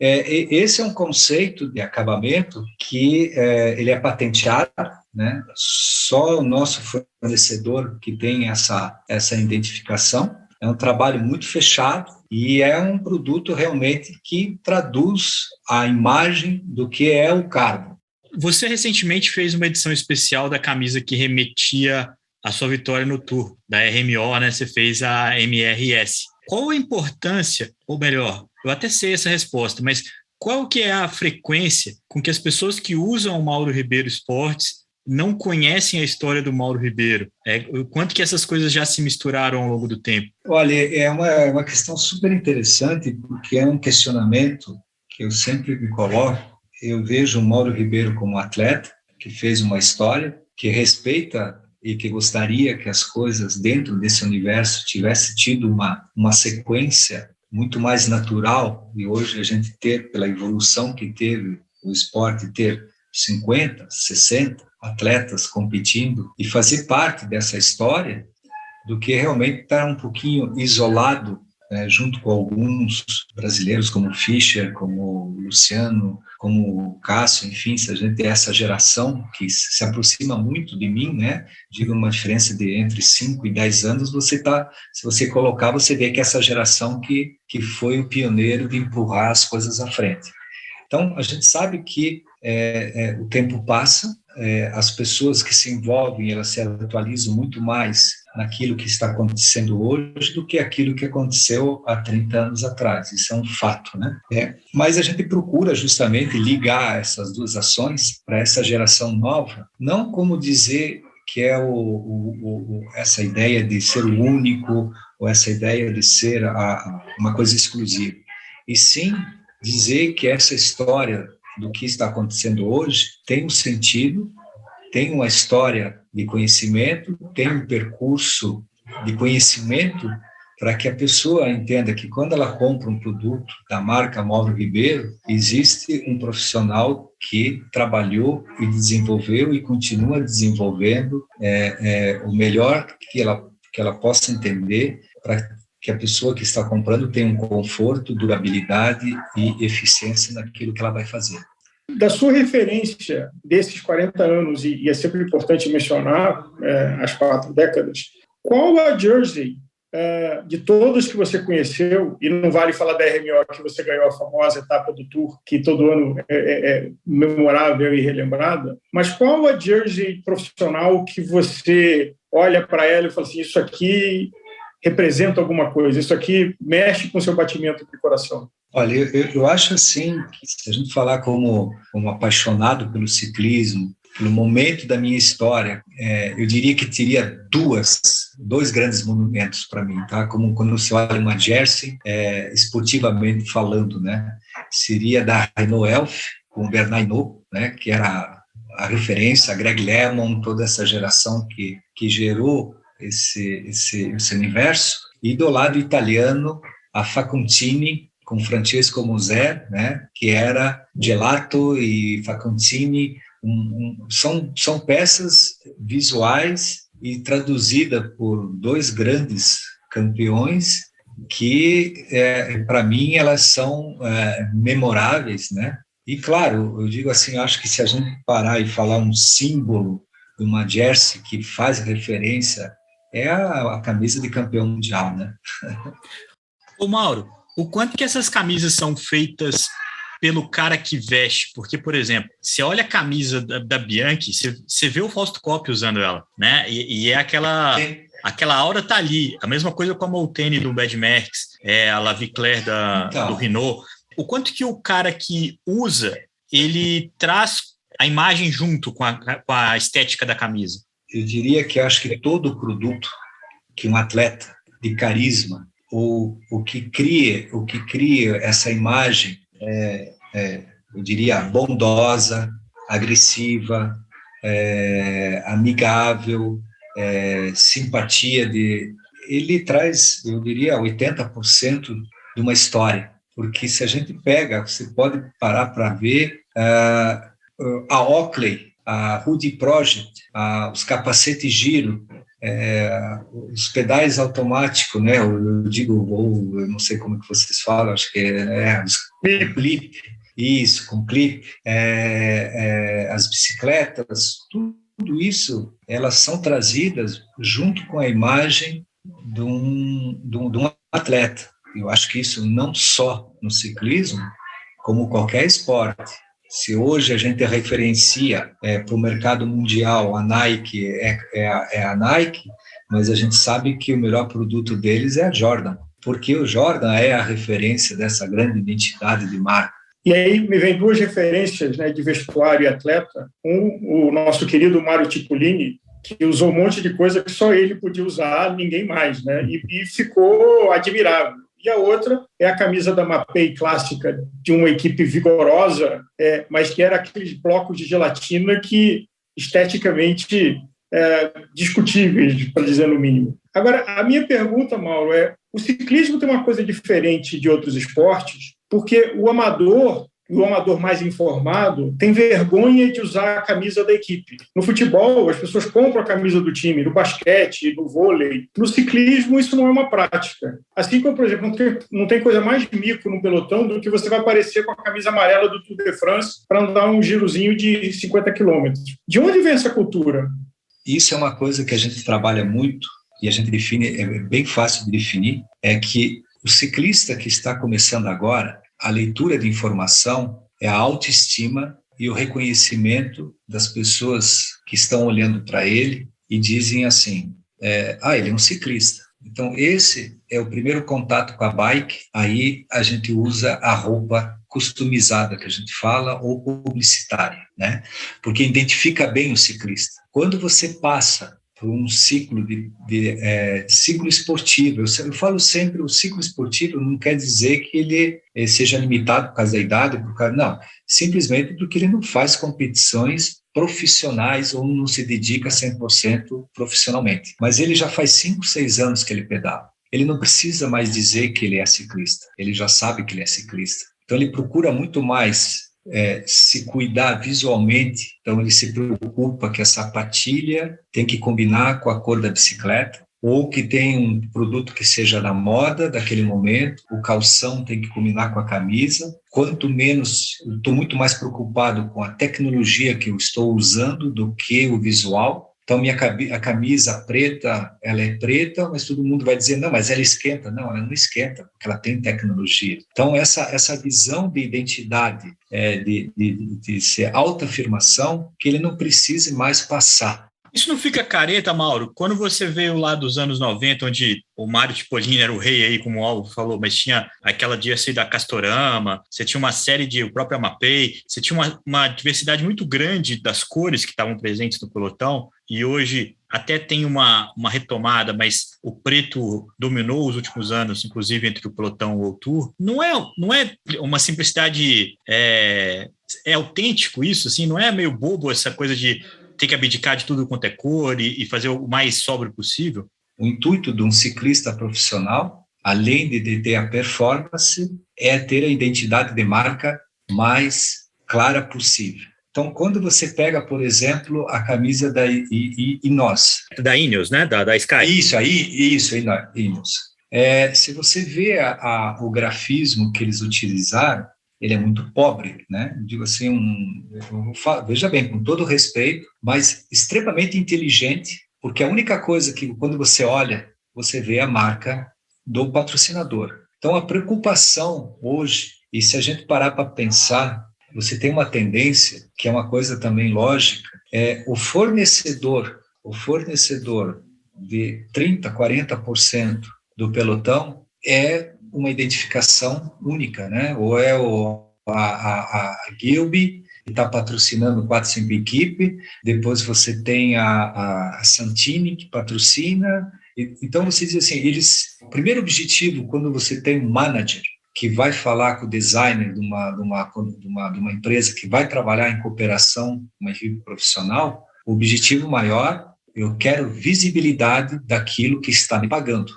Esse é um conceito de acabamento que ele é patenteado, né? Só o nosso fornecedor que tem essa identificação. É um trabalho muito fechado e é um produto realmente que traduz a imagem do que é o carbo. Você recentemente fez uma edição especial da camisa que remetia à sua vitória no Tour, da RMO, né? Você fez a MRS. Qual a importância, ou melhor, eu até sei essa resposta, mas qual que é a frequência com que as pessoas que usam o Mauro Ribeiro Esportes não conhecem a história do Mauro Ribeiro? O quanto que essas coisas já se misturaram ao longo do tempo? Olha, é uma questão super interessante, porque é um questionamento que eu sempre me coloco. Eu vejo o Mauro Ribeiro como atleta, que fez uma história, que respeita e que gostaria que as coisas dentro desse universo tivesse tido uma sequência muito mais natural, e hoje a gente ter, pela evolução que teve o esporte, ter 50, 60 atletas competindo e fazer parte dessa história, do que realmente estar um pouquinho isolado, junto com alguns brasileiros como o Fischer, como o Luciano, como o Cássio, enfim, se a gente tem essa geração que se aproxima muito de mim, né? Digo, uma diferença de entre 5 e 10 anos, se você colocar, você vê que essa geração que foi o pioneiro de empurrar as coisas à frente. Então, a gente sabe que o tempo passa, as pessoas que se envolvem, elas se atualizam muito mais naquilo que está acontecendo hoje do que aquilo que aconteceu há 30 anos atrás. Isso é um fato, né? Mas a gente procura justamente ligar essas duas ações para essa geração nova, não como dizer que é essa ideia de ser o único ou essa ideia de ser uma coisa exclusiva, e sim dizer que essa história do que está acontecendo hoje tem um sentido, tem uma história de conhecimento, tem um percurso de conhecimento para que a pessoa entenda que quando ela compra um produto da marca Mauro Ribeiro, existe um profissional que trabalhou e desenvolveu e continua desenvolvendo o melhor que ela possa entender, para que a pessoa que está comprando tenha um conforto, durabilidade e eficiência naquilo que ela vai fazer. Da sua referência desses 40 anos, e é sempre importante mencionar as 4 décadas, qual a jersey de todas que você conheceu, e não vale falar da RMO, que você ganhou a famosa etapa do Tour, que todo ano é memorável e relembrada, mas qual a jersey profissional que você olha para ela e fala assim, isso aqui representa alguma coisa, isso aqui mexe com o seu batimento de coração? Olha, eu acho assim, que se a gente falar como apaixonado pelo ciclismo, pelo momento da minha história, eu diria que teria dois grandes monumentos para mim, tá? Como quando você olha uma jersey, esportivamente falando, né? Seria da Renault Elf, com o Bernard Hinault, né? Que era a referência, a Greg LeMond, toda essa geração que gerou esse universo, e do lado italiano, a Facontini, com Francesco Moser, né, que era Gelato e Facontini, são peças visuais e traduzida por 2 grandes campeões que, para mim, elas são memoráveis, né? E, claro, eu digo assim, acho que se a gente parar e falar um símbolo de uma jersey que faz referência, é a camisa de campeão mundial, né? Ô, Mauro, o quanto que essas camisas são feitas pelo cara que veste? Porque, por exemplo, você olha a camisa da Bianchi, você vê o Fausto Coppi usando ela, né? E é aquela aura tá ali. A mesma coisa com a Molteni do Mad Max, a La Vie Claire do Renault. O quanto que o cara que usa, ele traz a imagem junto com a estética da camisa? Eu diria que acho que todo produto que um atleta de carisma ou o que cria essa imagem eu diria bondosa, agressiva, amigável, simpatia, ele traz, eu diria, 80% de uma história. Porque se a gente pega, você pode parar para ver a Oakley, a Hoodie Project, os capacetes giro, os pedais automáticos, né? Eu digo, eu não sei como que vocês falam, acho que os clip, isso, com clip, as bicicletas, tudo isso, elas são trazidas junto com a imagem de um atleta. Eu acho que isso não só no ciclismo, como qualquer esporte. Se hoje a gente referencia para o mercado mundial, a Nike é a Nike, mas a gente sabe que o melhor produto deles é a Jordan, porque o Jordan é a referência dessa grande identidade de marca. E aí me vem duas referências, né, de vestuário e atleta. O nosso querido Mario Cipollini, que usou um monte de coisa que só ele podia usar, ninguém mais, né? E ficou admirável. E a outra é a camisa da Mapei clássica, de uma equipe vigorosa, mas que era aqueles blocos de gelatina que esteticamente discutíveis, para dizer no mínimo. Agora, a minha pergunta, Mauro, o ciclismo tem uma coisa diferente de outros esportes, porque o amador mais informado tem vergonha de usar a camisa da equipe. No futebol, as pessoas compram a camisa do time, no basquete, no vôlei. No ciclismo, isso não é uma prática. Assim como, por exemplo, não tem coisa mais mico no pelotão do que você vai aparecer com a camisa amarela do Tour de France para andar um girozinho de 50 quilômetros. De onde vem essa cultura? Isso é uma coisa que a gente trabalha muito e a gente define, é bem fácil de definir, é que o ciclista que está começando agora, a leitura de informação é a autoestima e o reconhecimento das pessoas que estão olhando para ele e dizem assim, ele é um ciclista. Então, esse é o primeiro contato com a bike, aí a gente usa a roupa customizada, que a gente fala, ou publicitária, né? Porque identifica bem o ciclista. Quando você passa por um ciclo ciclo esportivo. Eu falo sempre, o ciclo esportivo não quer dizer que ele seja limitado por causa da idade, não, simplesmente porque ele não faz competições profissionais ou não se dedica 100% profissionalmente. Mas ele já faz 5, 6 anos que ele pedala. Ele não precisa mais dizer que ele é ciclista, ele já sabe que ele é ciclista. Então ele procura muito mais se cuidar visualmente, então ele se preocupa que a sapatilha tem que combinar com a cor da bicicleta, ou que tem um produto que seja da moda daquele momento, o calção tem que combinar com a camisa. Quanto menos, eu estou muito mais preocupado com a tecnologia que eu estou usando do que o visual. Então, a camisa preta, ela é preta, mas todo mundo vai dizer, não, mas ela esquenta. Não, ela não esquenta, porque ela tem tecnologia. Então, essa visão de identidade, de ser autoafirmação, que ele não precise mais passar. Isso não fica careta, Mauro? Quando você veio lá dos anos 90, onde o Mario Cipollini era o rei aí, como o Alvo falou, mas tinha aquela jersey da Castorama, você tinha uma série o próprio Mapei, você tinha uma diversidade muito grande das cores que estavam presentes no pelotão, e hoje até tem uma retomada, mas o preto dominou os últimos anos, inclusive entre o pelotão e o Tour. Não é uma simplicidade, é autêntico isso, assim, não é meio bobo essa coisa de ter que abdicar de tudo quanto é cor e fazer o mais sóbrio possível? O intuito de um ciclista profissional, além de ter a performance, é ter a identidade de marca mais clara possível. Então, quando você pega, por exemplo, a camisa da Ineos. Da Ineos, né? Da Sky. Isso, Ineos. Se você vê o grafismo que eles utilizaram, ele é muito pobre, né? Digo assim, veja bem, com todo respeito, mas extremamente inteligente, porque a única coisa que, quando você olha, você vê a marca do patrocinador. Então, a preocupação hoje, e se a gente parar para pensar, você tem uma tendência, que é uma coisa também lógica, o fornecedor de 30%, 40% do pelotão é uma identificação única, né? Ou é a Gilby, que está patrocinando 4, 5 equipes, depois você tem a Santini, que patrocina. Então, você diz assim, o primeiro objetivo, quando você tem um manager que vai falar com o designer de uma empresa que vai trabalhar em cooperação, uma equipe profissional, o objetivo maior, eu quero visibilidade daquilo que está me pagando.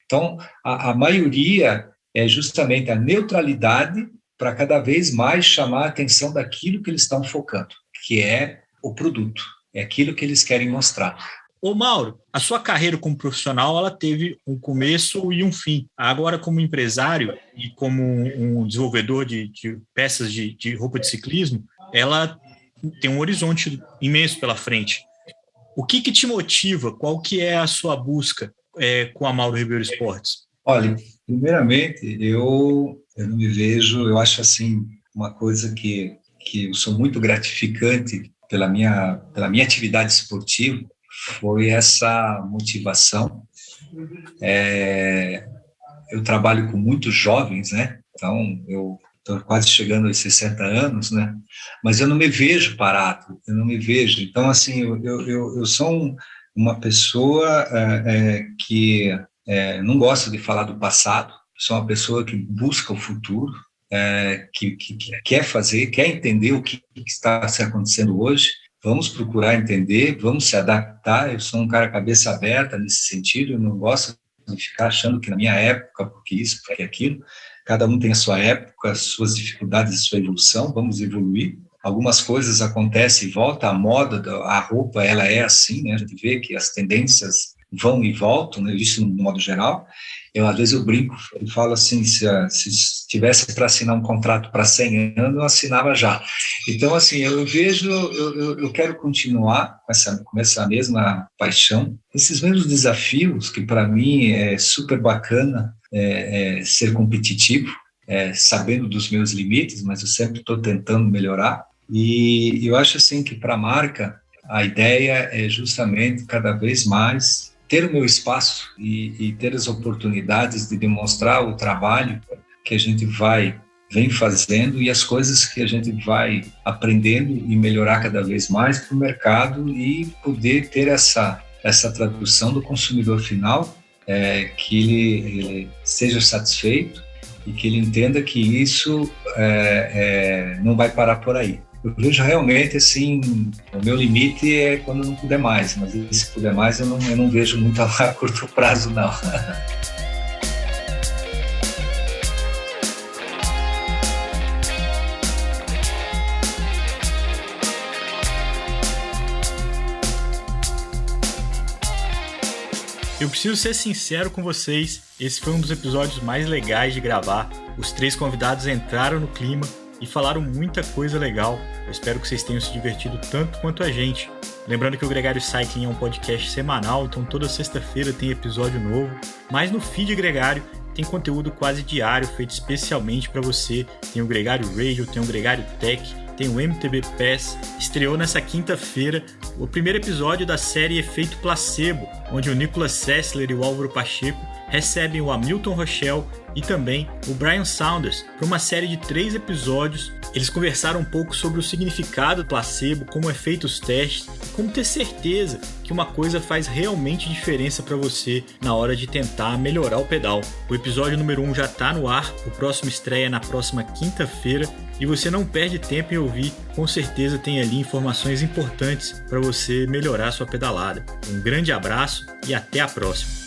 Então, a maioria é justamente a neutralidade para cada vez mais chamar a atenção daquilo que eles estão focando, que é o produto, é aquilo que eles querem mostrar. Ô Mauro, a sua carreira como profissional, ela teve um começo e um fim. Agora, como empresário e como um desenvolvedor de peças de roupa de ciclismo, ela tem um horizonte imenso pela frente. O que te motiva? Qual que é a sua busca com a Mauro Ribeiro Esportes? Olha, primeiramente, eu não me vejo, eu acho assim, uma coisa que eu sou muito gratificante pela minha atividade esportiva, foi essa motivação. Eu trabalho com muitos jovens, né? Então, eu estou quase chegando aos 60 anos, né? Mas eu não me vejo parado, eu não me vejo. Então, assim, eu sou uma pessoa que não gosta de falar do passado, sou uma pessoa que busca o futuro, que quer fazer, quer entender o que está se acontecendo hoje. Vamos procurar entender, vamos se adaptar. Eu sou um cara cabeça aberta nesse sentido, eu não gosto de ficar achando que na minha época, porque isso, porque aquilo. Cada um tem a sua época, as suas dificuldades, a sua evolução, vamos evoluir. Algumas coisas acontecem e voltam, a moda, a roupa, ela é assim, né? A gente vê que as tendências vão e voltam, né? Isso no modo geral. Às vezes eu brinco e falo assim, se tivesse para assinar um contrato para 100 anos, eu assinava já. Então, assim, eu vejo, eu quero continuar com essa mesma paixão, esses mesmos desafios, que para mim é super bacana, ser competitivo, sabendo dos meus limites, mas eu sempre estou tentando melhorar. E eu acho assim que para a marca, a ideia é justamente cada vez mais ter o meu espaço e ter as oportunidades de demonstrar o trabalho que a gente vem fazendo e as coisas que a gente vai aprendendo e melhorar cada vez mais para o mercado e poder ter essa tradução do consumidor final, que ele seja satisfeito e que ele entenda que isso não vai parar por aí. Eu vejo realmente, assim, o meu limite é quando eu não puder mais, mas se puder mais, eu não vejo muito a curto prazo, não. Eu preciso ser sincero com vocês, esse foi um dos episódios mais legais de gravar. Os 3 convidados entraram no clima e falaram muita coisa legal. Eu espero que vocês tenham se divertido tanto quanto a gente. Lembrando que o Gregário Cycling é um podcast semanal, então toda sexta-feira tem episódio novo. Mas no feed Gregário tem conteúdo quase diário, feito especialmente para você. Tem o Gregário Radio, tem o Gregário Tech, tem o MTB Pass. Estreou nessa quinta-feira o primeiro episódio da série Efeito Placebo, onde o Nicolas Sessler e o Álvaro Pacheco recebem o Hamilton Rochelle e também o Brian Saunders para uma série de 3 episódios. Eles conversaram um pouco sobre o significado do placebo, como é feito os testes, como ter certeza que uma coisa faz realmente diferença para você na hora de tentar melhorar o pedal. O episódio número 1 já está no ar, o próximo estreia na próxima quinta-feira e você não perde tempo em ouvir, com certeza tem ali informações importantes para você melhorar a sua pedalada. Um grande abraço e até a próxima!